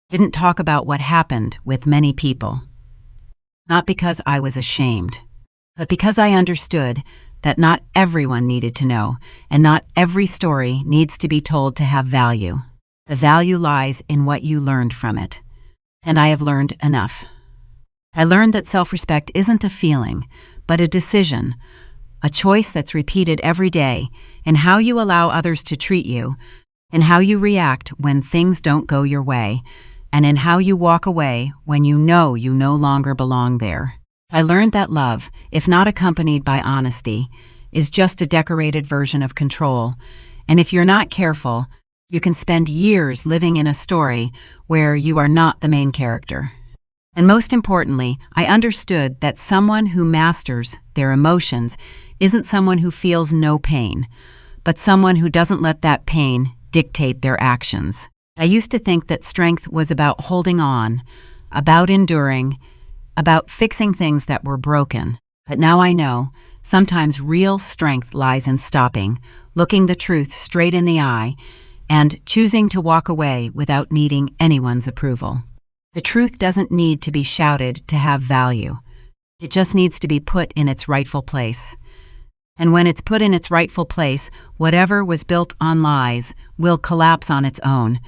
Didn't talk about what happened with many people. Not because I was ashamed, but because I understood that not everyone needed to know, and not every story needs to be told to have value. The value lies in what you learned from it. And I have learned enough. I learned that self-respect isn't a feeling, but a decision, a choice that's repeated every day in how you allow others to treat you, in how you react when things don't go your way, and in how you walk away when you know you no longer belong there. I learned that love, if not accompanied by honesty, is just a decorated version of control, and if you're not careful, you can spend years living in a story where you are not the main character. And most importantly, I understood that someone who masters their emotions isn't someone who feels no pain, but someone who doesn't let that pain dictate their actions. I used to think that strength was about holding on, about enduring, about fixing things that were broken. But now I know, sometimes real strength lies in stopping, looking the truth straight in the eye, and choosing to walk away without needing anyone's approval. The truth doesn't need to be shouted to have value. It just needs to be put in its rightful place. And when it's put in its rightful place, whatever was built on lies will collapse on its own,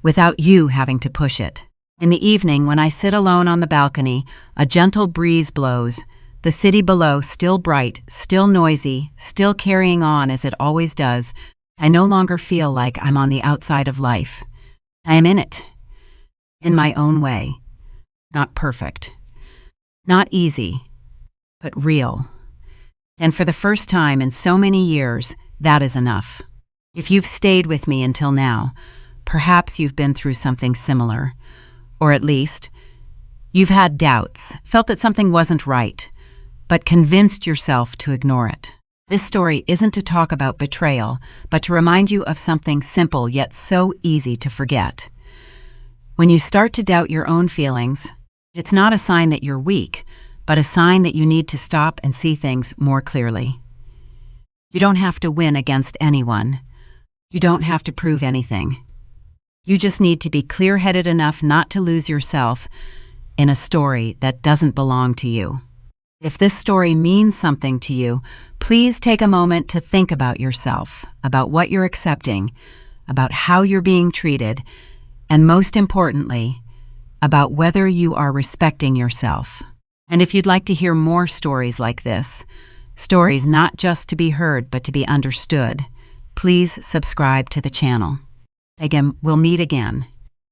without you having to push it. In the evening, when I sit alone on the balcony, a gentle breeze blows, the city below still bright, still noisy, still carrying on as it always does. I no longer feel like I'm on the outside of life. I am in it, in my own way. Not perfect, not easy, but real. And for the first time in so many years, that is enough. If you've stayed with me until now, perhaps you've been through something similar, or at least, you've had doubts, felt that something wasn't right, but convinced yourself to ignore it. This story isn't to talk about betrayal, but to remind you of something simple yet so easy to forget. When you start to doubt your own feelings, it's not a sign that you're weak, but a sign that you need to stop and see things more clearly. You don't have to win against anyone. You don't have to prove anything. You just need to be clear-headed enough not to lose yourself in a story that doesn't belong to you. If this story means something to you, please take a moment to think about yourself, about what you're accepting, about how you're being treated, and most importantly, about whether you are respecting yourself. And if you'd like to hear more stories like this, stories not just to be heard but to be understood, please subscribe to the channel. Again, we'll meet again